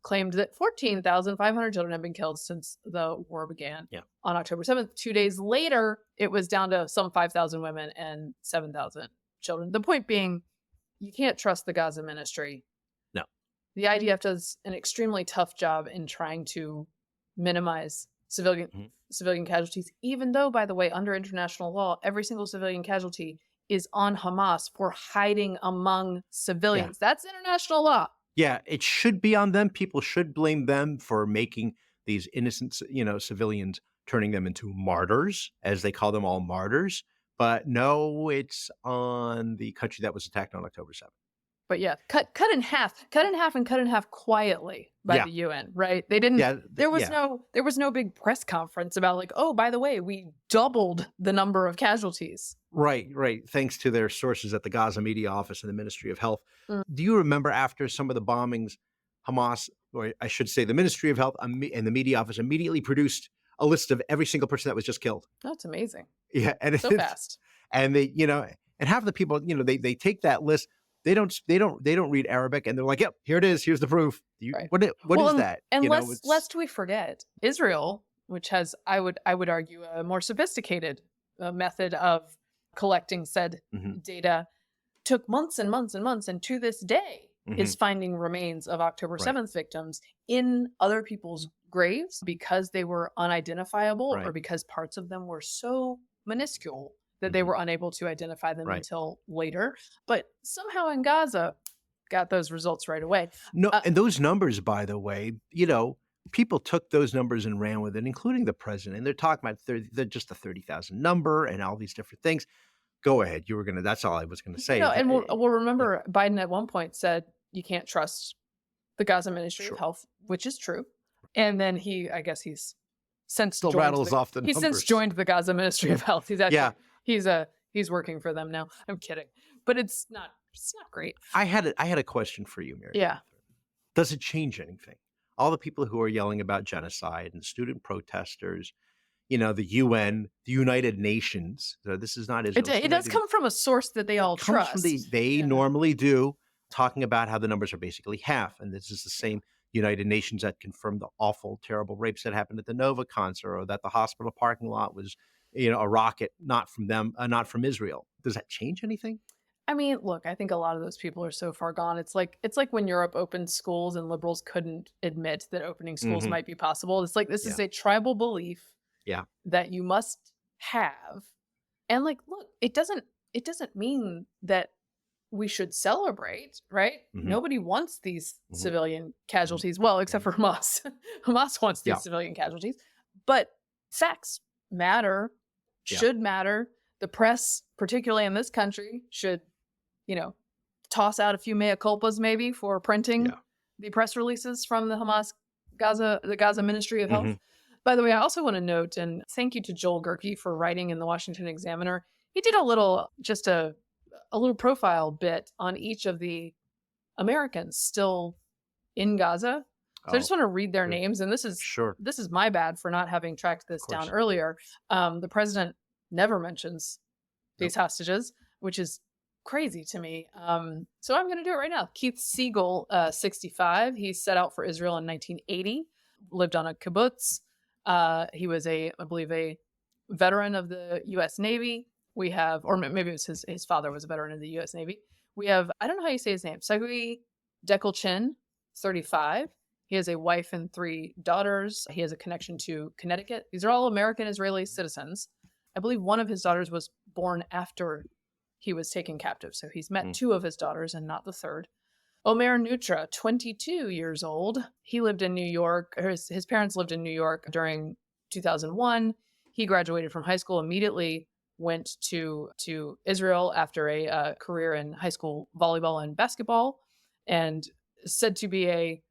claimed that 14,500 children have been killed since the war began on October 7th. 2 days later, it was down to some 5,000 women and 7,000 children. The point being, you can't trust the Gaza ministry. No. The IDF does an extremely tough job in trying to minimize civilian casualties, even though, by the way, under international law, every single civilian casualty is on Hamas for hiding among civilians. That's international law. Yeah, it should be on them. People should blame them for making these innocent, civilians, turning them into martyrs, as they call them, all martyrs. But no, it's on the country that was attacked on October 7th. But yeah, cut in half and cut in half quietly by the UN, right? They didn't. Yeah, there was no big press conference about like, oh, by the way, we doubled the number of casualties. Right. Thanks to their sources at the Gaza Media Office and the Ministry of Health. Do you remember after some of the bombings, Hamas, or I should say the Ministry of Health and the Media Office immediately produced a list of every single person that was just killed? That's amazing. Yeah. And so fast. And they, and half the people, they take that list. They don't read Arabic, and they're like, "Yep, here it is. Here's the proof." What is that? And lest we forget, Israel, which has, I would argue, a more sophisticated method of collecting said data, took months and months and months, and to this day is finding remains of October 7th victims in other people's graves because they were unidentifiable or because parts of them were so minuscule that they were unable to identify them until later. But somehow in Gaza, got those results right away. No, and those numbers, by the way, people took those numbers and ran with it, including the president. And they're talking about just the 30,000 number and all these different things. Go ahead. That's all I was going to say. And we'll remember Biden at one point said, you can't trust the Gaza Ministry of Health, which is true. And then I guess he's since Still joined rattles off the he's since numbers. joined the Gaza Ministry of Health. He's actually he's working for them now. I'm kidding, but it's not great. I had a question for you, Mary. Yeah. Does it change anything? All the people who are yelling about genocide and student protesters, the UN, the United Nations. So this is not Israel. It does come from a source that they all trust. They normally do, talking about how the numbers are basically half. And this is the same United Nations that confirmed the awful, terrible rapes that happened at the Nova concert, or that the hospital parking lot was, a rocket, not from them, not from Israel. Does that change anything? I mean, look, I think a lot of those people are so far gone. It's like when Europe opened schools and liberals couldn't admit that opening schools might be possible. It's like this is a tribal belief that you must have. And like, look, it doesn't mean that we should celebrate, right? Nobody wants these civilian casualties. Well, except for Hamas. Hamas wants these civilian casualties. But facts matter, should matter. The press, particularly in this country, should, toss out a few mea culpas maybe for printing the press releases from the Gaza Ministry of Health. By the way, I also want to note, and thank you to Joel Gerke for writing in the Washington Examiner. He did a little profile bit on each of the Americans still in Gaza. So I just want to read their names, and this is my bad for not having tracked this down earlier. The president never mentions these hostages, which is crazy to me. So I'm going to do it right now. Keith Siegel, 65. He set out for Israel in 1980, lived on a kibbutz. He was I believe a veteran of the U.S. Navy. We have, or maybe it was his father was a veteran of the U.S. Navy. We have, I don't know how you say his name, Segui Dekelchin, 35. He has a wife and 3 daughters. He has a connection to Connecticut. These are all American Israeli citizens. I believe one of his daughters was born after he was taken captive. So he's met 2 of his daughters and not the 3rd. Omer Nutra, 22 years old. He lived in New York. His parents lived in New York during 2001. He graduated from high school, immediately went to Israel after a career in high school volleyball and basketball, and said to be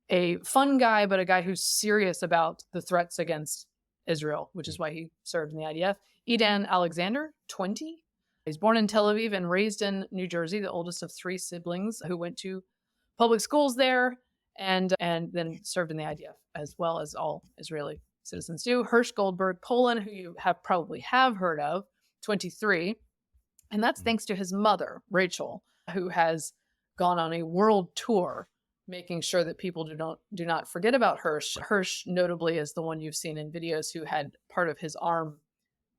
a fun guy, but a guy who's serious about the threats against Israel, which is why he served in the IDF. Edan Alexander, 20. He's born in Tel Aviv and raised in New Jersey, the oldest of 3 siblings who went to public schools there and then served in the IDF, as well as all Israeli citizens do. Hirsch Goldberg, Poland, who you probably have heard of, 23. And that's thanks to his mother, Rachel, who has gone on a world tour, making sure that people do not forget about Hirsch. Hirsch, notably, is the one you've seen in videos who had part of his arm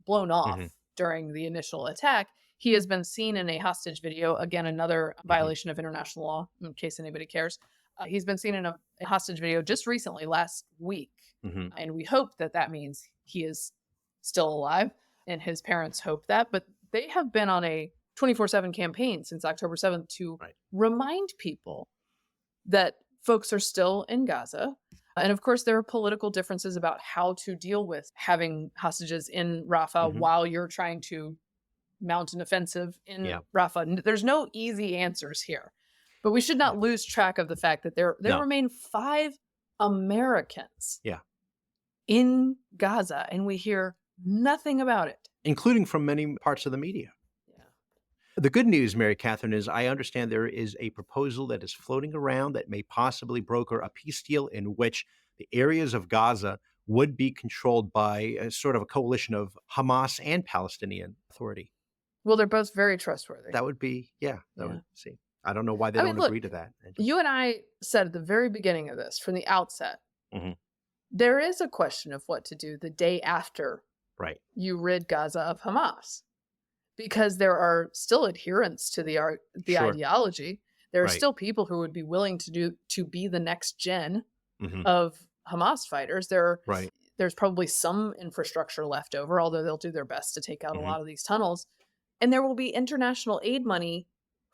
blown off during the initial attack. He has been seen in a hostage video, again, another violation of international law, in case anybody cares. He's been seen in a hostage video just recently, last week. And we hope that means he is still alive, and his parents hope that. But they have been on a 24/7 campaign since October 7th to remind people that folks are still in Gaza. And of course, there are political differences about how to deal with having hostages in Rafah while you're trying to mount an offensive in Rafah. There's no easy answers here. But we should not lose track of the fact that there remain 5 Americans in Gaza, and we hear nothing about it. Including from many parts of the media. The good news, Mary Catherine, is I understand there is a proposal that is floating around that may possibly broker a peace deal in which the areas of Gaza would be controlled by a sort of a coalition of Hamas and Palestinian Authority. Well, they're both very trustworthy. That would be, would see. I don't know why they don't agree to that. You and I said at the very beginning of this, from the outset, there is a question of what to do the day after you rid Gaza of Hamas. Because there are still adherents to the ideology. There are still people who would be willing to be the next gen of Hamas fighters. There's probably some infrastructure left over, although they'll do their best to take out a lot of these tunnels. And there will be international aid money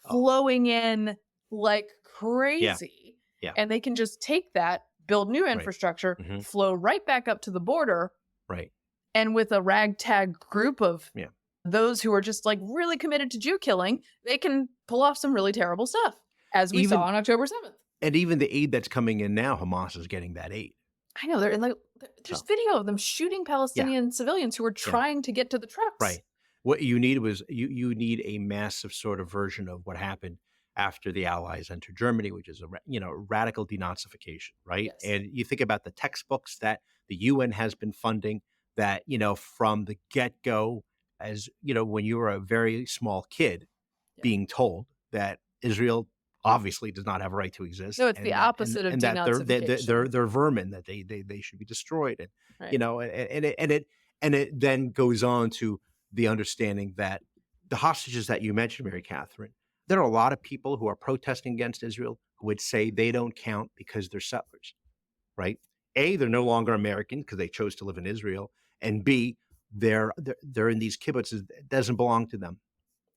flowing in like crazy. And they can just take that, build new infrastructure, flow right back up to the border. And with a ragtag group of those who are just like really committed to Jew killing, they can pull off some really terrible stuff. as we saw even on October 7th. and even the aid that's coming in now, Hamas is getting that aid. I know, there's So, video of them shooting yeah, Palestinian civilians who were yeah, trying to get to the trucks. right. What you need was you need a massive sort of version of what happened after the Allies entered Germany, which is radical denazification, right? Yes. And you think about the textbooks that the UN has been funding that, from the get-go, as when you were a very small kid Yeah. being told that Israel obviously does not have a right to exist, No, it's the opposite of and that they're denazification. vermin, that they should be destroyed, and Right. and it then goes on to the understanding that the hostages that you mentioned, Mary Catherine, there are a lot of people who are protesting against Israel who would say they don't count because they're settlers, right? A, they're no longer American because they chose to live in Israel, and B, they're in these kibbutzes. It doesn't belong to them.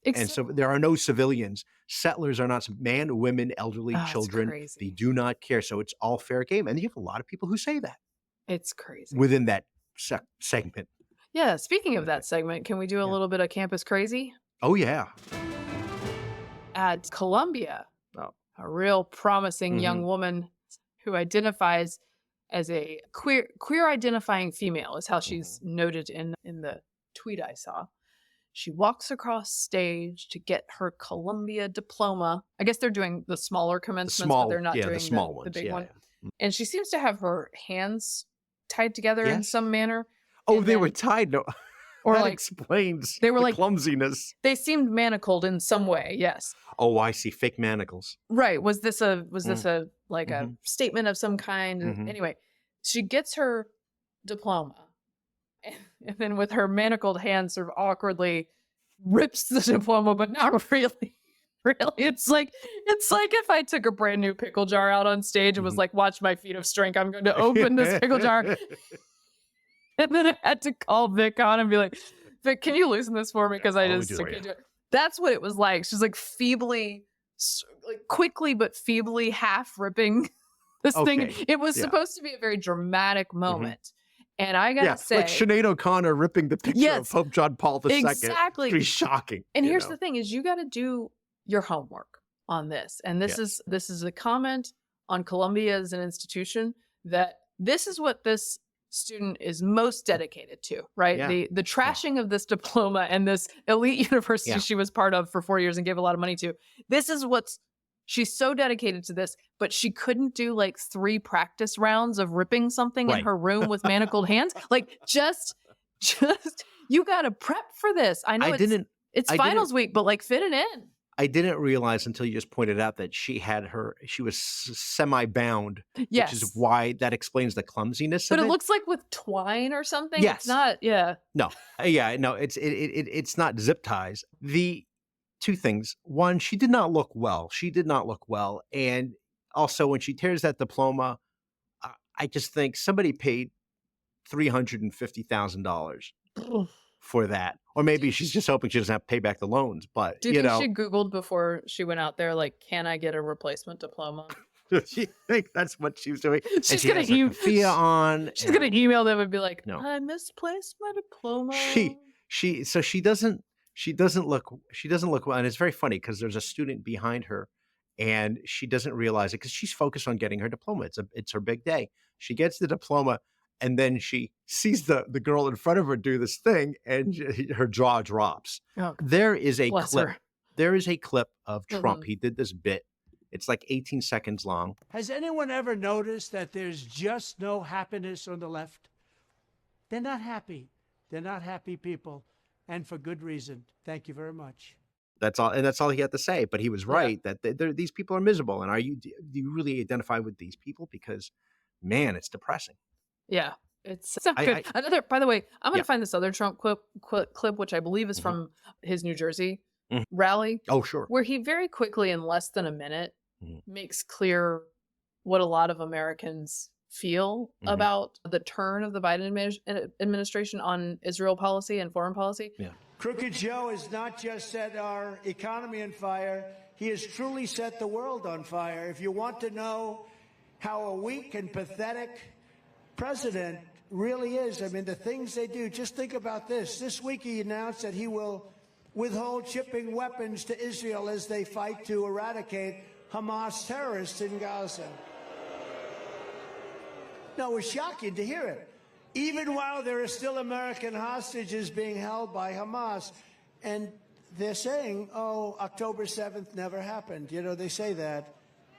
And so there are no civilians. Settlers are not men, women, elderly, It's children. They crazy. do not care. So it's all fair game. And you have a lot of people who say that It's crazy. within that segment. Yeah, speaking of that segment, can we do a little bit of Campus Crazy? Oh, yeah. At Columbia, Oh. a real promising young woman who identifies as a queer identifying female is how she's noted in the tweet I saw. She walks across stage to get her Columbia diploma. I guess they're doing the smaller commencements, but they're not doing the small ones. the big Yeah, one. yeah. And she seems to have her hands tied together in Yes. some manner. Oh, And they then- were tied. No, or that like explains they were the like clumsiness. they seemed manacled in some way. Yes. Oh, I see. Fake manacles. Right. Was this a like a Mhm. statement of some kind? Mhm. Anyway, she gets her diploma and then with her manacled hands sort of awkwardly rips the diploma, but not really. Really. It's like if I took a brand new pickle jar out on stage and was like, watch my feat of strength. I'm going to open this pickle jar. And then I had to call Vic on and be like, Vic, can you loosen this for me? Because I I'll just do it right can't do it. That's what it was like. She's like quickly but feebly half ripping this thing. Okay. It was Yeah. supposed to be a very dramatic moment. And I gotta say, like Sinead O'Connor ripping the picture Yes, of Pope John Paul II. exactly. Pretty shocking. And you here's know? the thing is you got to do your homework on this. And this is a comment on Columbia as an institution that this is what this student is most dedicated to, right? Yeah. The trashing of this diploma and this elite university she was part of for 4 years and gave a lot of money to. This is what's she's so dedicated to this, but she couldn't do like 3 practice rounds of ripping something in her room with manacled hands. Like just you got to prep for this. I know it's finals week, but like fit it in. I didn't realize until you just pointed out that she was semi-bound, Yes. which is why that explains the clumsiness But of it it. looks like with twine or something. Yes. It's not, No, it's not zip ties. The 2 things. One, she did not look well. And also when she tears that diploma, I just think somebody paid $350,000 for that. Or maybe she's just hoping she doesn't have to pay back the loans. But, Do you think she Googled before she went out there, like, can I get a replacement diploma? she think that's what she was doing. She's going to Sophia on. She's going to email them and be like, No. I misplaced my diploma. She doesn't look well. And it's very funny because there's a student behind her and she doesn't realize it because she's focused on getting her diploma. It's her big day. She gets the diploma and then she sees the girl in front of her do this thing and her jaw drops. Oh, there is a bless clip. her. There is a clip of Trump. He did this bit. It's like 18 seconds long. Has anyone ever noticed that there's just no happiness on the left? They're not happy. They're not happy people. And for good reason. Thank you very much. That's all. And that's all he had to say. But he was right that these people are miserable. And do you really identify with these people? Because, man, it's depressing. Yeah. It's not good. By the way, I'm going to find this other Trump clip, which I believe is from his New Jersey rally. Oh, sure. Where he very quickly, in less than a minute, makes clear what a lot of Americans feel about the turn of the Biden administration on Israel policy and foreign policy. Yeah. Crooked Joe has not just set our economy on fire, he has truly set the world on fire. If you want to know how a weak and pathetic president really is, I mean, the things they do, just think about this. This week he announced that he will withhold shipping weapons to Israel as they fight to eradicate Hamas terrorists in Gaza. No, it was shocking to hear it. Even while there are still American hostages being held by Hamas, and they're saying, oh, October 7th never happened. You know, they say that.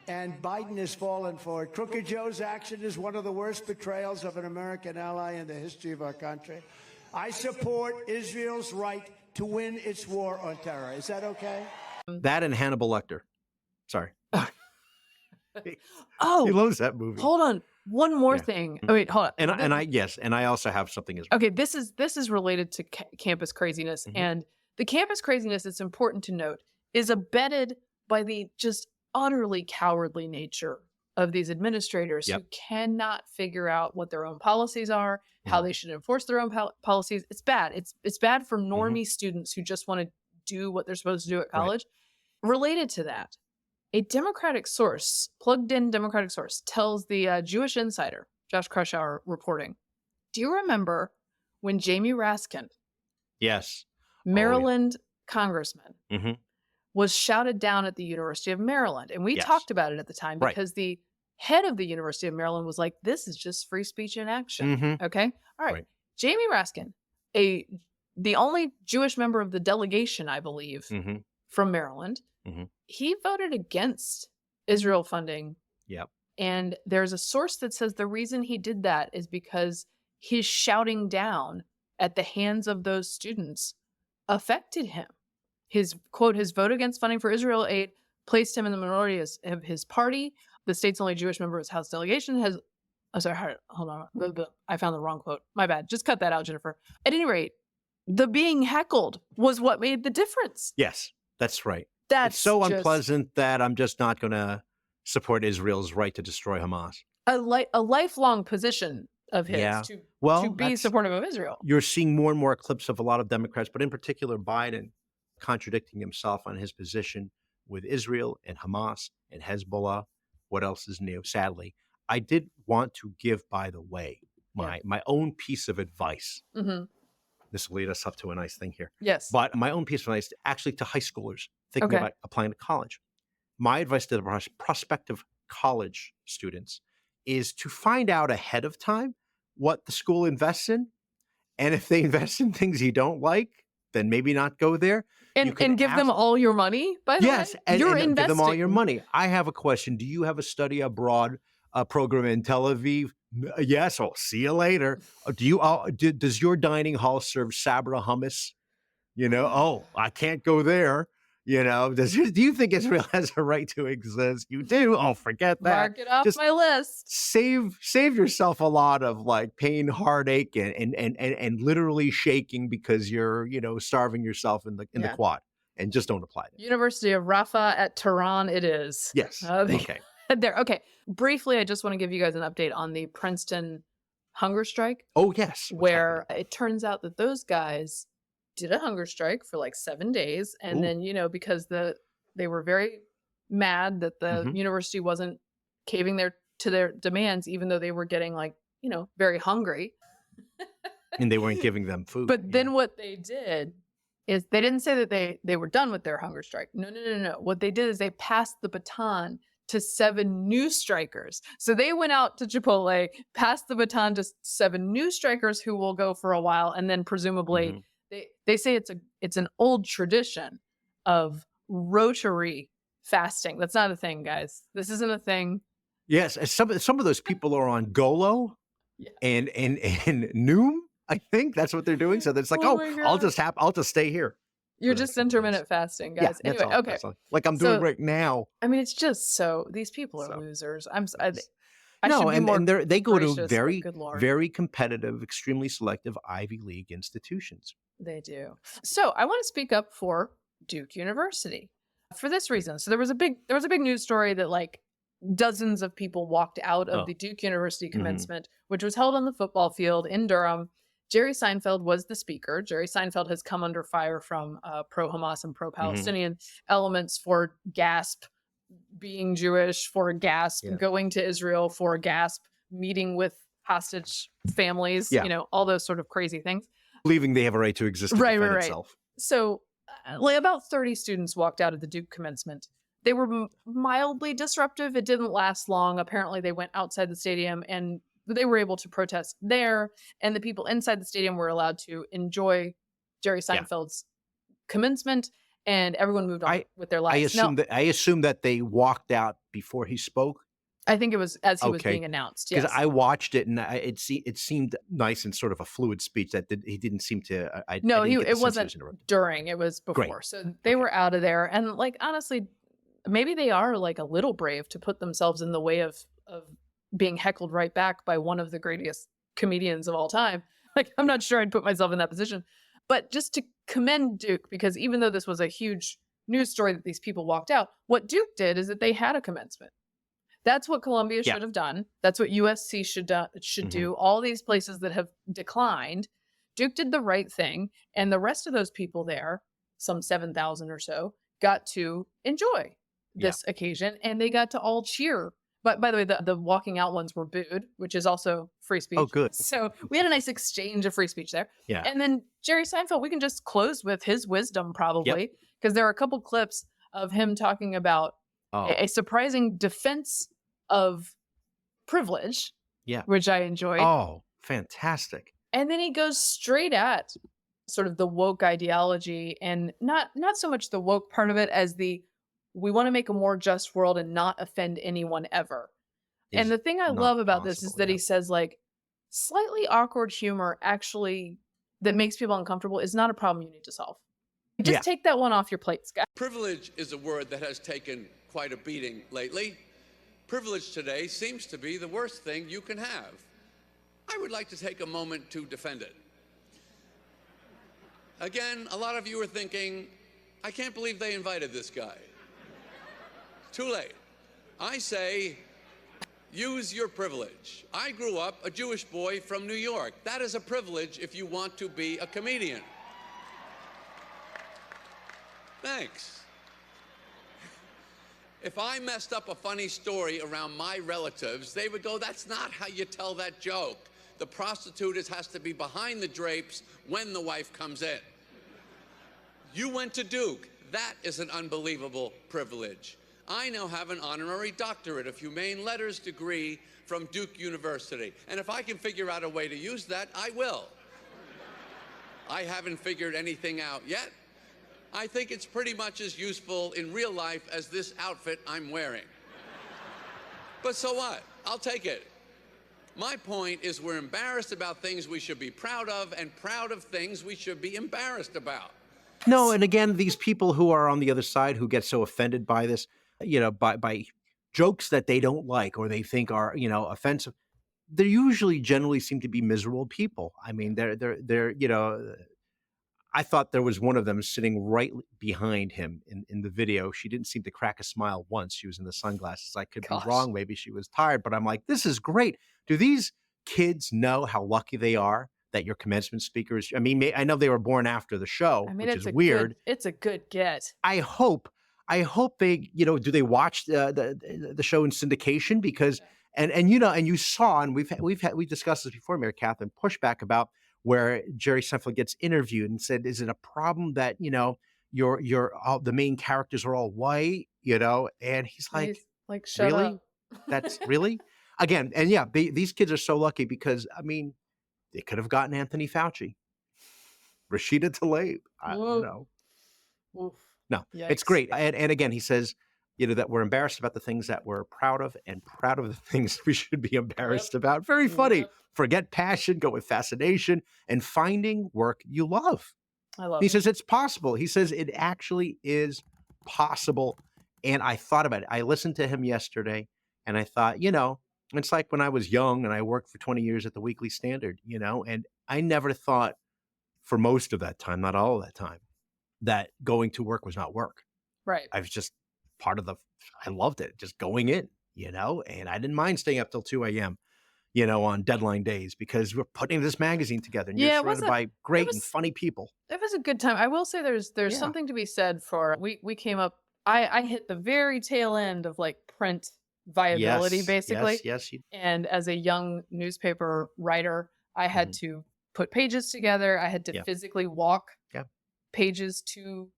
And Biden has fallen for it. Crooked Joe's action is one of the worst betrayals of an American ally in the history of our country. I support Israel's right to win its war on terror. Is that okay? That and Hannibal Lecter. Sorry. Oh, He loves that movie. hold on. One more Yeah. thing. Oh, wait, hold on. And I also have something as well. Okay, this is related to campus craziness, and the campus craziness, it's important to note, is abetted by the just utterly cowardly nature of these administrators who cannot figure out what their own policies are, how they should enforce their own policies. It's bad. It's bad for normie students who just want to do what they're supposed to do at college. Right. Related to that, a Democratic source, plugged-in Democratic source, tells the Jewish Insider, Josh Krushour reporting, do you remember when Jamie Raskin, Yes. Maryland congressman, was shouted down at the University of Maryland? And we talked about it at the time because the head of the University of Maryland was like, this is just free speech in action. Okay? All right. Jamie Raskin, the only Jewish member of the delegation, I believe, from Maryland, he voted against Israel funding. Yep. And there's a source that says the reason he did that is because his shouting down at the hands of those students affected him. His quote, his vote against funding for Israel aid placed him in the minority of his party. The state's only Jewish member of his House delegation has, hold on. I found the wrong quote. My bad. Just cut that out, Jennifer. At any rate, the being heckled was what made the difference. Yes, that's right. That's it's so unpleasant that I'm just not going to support Israel's right to destroy Hamas. A lifelong position of his to be supportive of Israel. You're seeing more and more clips of a lot of Democrats, but in particular Biden, contradicting himself on his position with Israel and Hamas and Hezbollah. What else is new? Sadly, I did want to give, by the way, my own piece of advice. This will lead us up to a nice thing here. Yes. But my own piece of advice actually to high schoolers thinking about applying to college. My advice to the prospective college students is to find out ahead of time what the school invests in. And if they invest in things you don't like, then maybe not go there. And give them all your money, by the way? Yes, and give them all your investing. money. I have a question. Do you have a study abroad program in Tel Aviv? Yes, I'll see you later. Does your dining hall serve Sabra hummus? I can't go there. Do you think Israel has a right to exist? You do. Oh, forget that. Mark it off Just my list. Save yourself a lot of pain, heartache, and literally shaking because you're starving yourself in the quad, and just don't apply that. University of Rafah at Tehran, it is. Yes. Okay. Okay. Briefly, I just want to give you guys an update on the Princeton hunger strike. Oh yes. Where it turns out that those guys did a hunger strike for 7 days, and then because they were very mad that the university wasn't caving to their demands, even though they were getting very hungry, and they weren't giving them food. But then what they did is they didn't say that they were done with their hunger strike. No. What they did is they passed the baton to 7 new strikers. So they went out to Chipotle, passed the baton to 7 new strikers who will go for a while, and then presumably. They say it's an old tradition of rotary fasting. That's not a thing, guys. This isn't a thing. Yes, some of those people are on Golo and Noom. I think that's what they're doing. So it's I'll just stay here. You're just intermittent fasting, guys. Yeah, anyway, okay. Like I'm doing right now. I mean, it's just these people are losers. They go to very competitive, extremely selective Ivy League institutions. They do. So I want to speak up for Duke University for this reason. So there was a big news story that dozens of people walked out of the Duke University commencement, which was held on the football field in Durham. Jerry Seinfeld was the speaker. Jerry Seinfeld has come under fire from pro-Hamas and pro-Palestinian elements for GASP being Jewish, for GASP going to Israel, for GASP meeting with hostage families, all those sort of crazy things. Believing they have a right to exist to defend itself. So about 30 students walked out of the Duke commencement They were mildly disruptive. It didn't last long. Apparently, they went outside the stadium and they were able to protest there. And the people inside the stadium were allowed to enjoy Jerry Yeah. Seinfeld's commencement, and everyone moved on I with their I lives. Now, assume that they walked out before he spoke. I think it was as he was Okay. being announced. Because Yes. I watched it and it seemed nice and sort of a fluid speech that he didn't seem to. I No, didn't get the it sense he wasn't was interrupted. during, it was Great. before. So they Okay. were out of there. And like honestly, maybe they are like a little brave to put themselves in the way of being heckled right back by one of the greatest comedians of all time. Like I'm not sure I'd put myself in that position. But just to commend Duke, because even though this was a huge news story that these people walked out, what Duke did is that they had a commencement. That's what Columbia Yeah. should have done. That's what USC should do. All these places that have declined, Duke did the right thing, and the rest of those people there, some 7,000 or so, got to enjoy this occasion, and they got to all cheer. But by the way, the walking out ones were booed, which is also free speech. Oh, good. So we had a nice exchange of free speech there. Yeah. And then Jerry Seinfeld, we can just close with his wisdom probably, because there are a couple clips of him talking about Oh, a surprising defense of privilege, Yeah. which I enjoyed. oh, fantastic. And then he goes straight at sort of the woke ideology, and not so much the woke part of it as the we want to make a more just world and not offend anyone ever. Is And the thing I not love about this is possible, that yeah. he says like slightly awkward humor actually that makes people uncomfortable is not a problem you need to solve. Just Yeah. take that one off your plate, Scott. Privilege is a word that has taken quite a beating lately. Privilege today seems to be the worst thing you can have. I would like to take a moment to defend it. Again, a lot of you are thinking, I can't believe they invited this guy. Too late. I say, use your privilege. I grew up a Jewish boy from New York. That is a privilege if you want to be a comedian. Thanks. If I messed up a funny story around my relatives, they would go, that's not how you tell that joke. The prostitute has to be behind the drapes when the wife comes in. You went to Duke. That is an unbelievable privilege. I now have an honorary doctorate of humane letters degree from Duke University. And if I can figure out a way to use that, I will. I haven't figured anything out yet. I think it's pretty much as useful in real life as this outfit I'm wearing. But so what? I'll take it. My point is we're embarrassed about things we should be proud of and proud of things we should be embarrassed about. No, and again, these people who are on the other side who get so offended by this, by jokes that they don't like or they think are, offensive, they usually generally seem to be miserable people. I mean, they're I thought there was one of them sitting right behind him in the video. She didn't seem to crack a smile once. She was in the sunglasses. I could Gosh. be wrong. Maybe she was tired, but I'm like, this is great. Do these kids know how lucky they are that your commencement speakers? I mean, I know they were born after the show, I mean, which it's is weird. It's a good get. I hope they, do they watch the show in syndication? Because and you saw, and we discussed this before, Mary Catherine, pushback about where Jerry Seinfeld gets interviewed and said, "Is it a problem that the main characters are all white?" And he's like, Like, shut "Really? up. That's really?" Again, and yeah, these kids are so lucky because I mean, they could have gotten Anthony Fauci, Rashida Tlaib, Whoa. Oof. No, it's Yikes. great. And again, he says, that we're embarrassed about the things that we're proud of and proud of the things we should be embarrassed about. Very funny. Yep. Forget passion, go with fascination and finding work you love. I love He it. says it's possible. He says it actually is possible. And I thought about it. I listened to him yesterday and I thought, it's like when I was young and I worked for 20 years at the Weekly Standard, and I never thought for most of that time, not all of that time, that going to work was not work. Right. I was just I loved it, just going in, and I didn't mind staying up till 2 a.m., on deadline days because we're putting this magazine together and Yeah, you're it was surrounded by great and was- funny people. It was a good time. I will say there's Yeah. something to be said for we came up. I hit the very tail end of like print viability, Yes, basically. Yes. And as a young newspaper writer, I had to put pages together. I had to Yeah. physically walk Yeah. pages to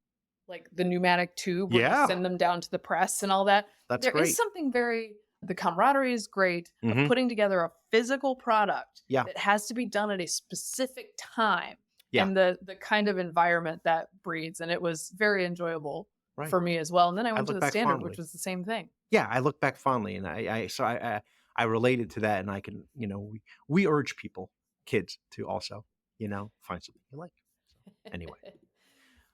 like the pneumatic tube where Yeah. you send them down to the press and all that. That's There is great. something the camaraderie is great of Mhm. putting together a physical product Yeah. that has to be done at a specific time Yeah. and the kind of environment that breeds. And it was very enjoyable Right. for me as well. And then I went to look the back standard, fondly. which was the same thing. Yeah, I look back fondly, and I related to that, and I can, we urge people, kids, to also, find something you like. Anyway,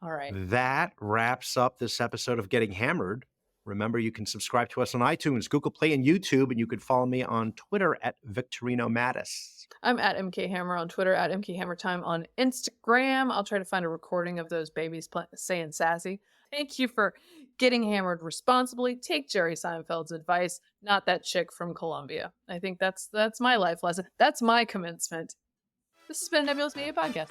All right. that wraps up this episode of Getting Hammered. Remember, you can subscribe to us on iTunes, Google Play, and YouTube, and you can follow me on Twitter at Victorino Mattis. I'm at MK Hammer on Twitter, at MK Hammer Time on Instagram. I'll try to find a recording of those babies saying sassy. Thank you for getting hammered responsibly. Take Jerry Seinfeld's advice, not that chick from Colombia. I think that's my life lesson. That's my commencement. This has been Nebulous Media Podcast.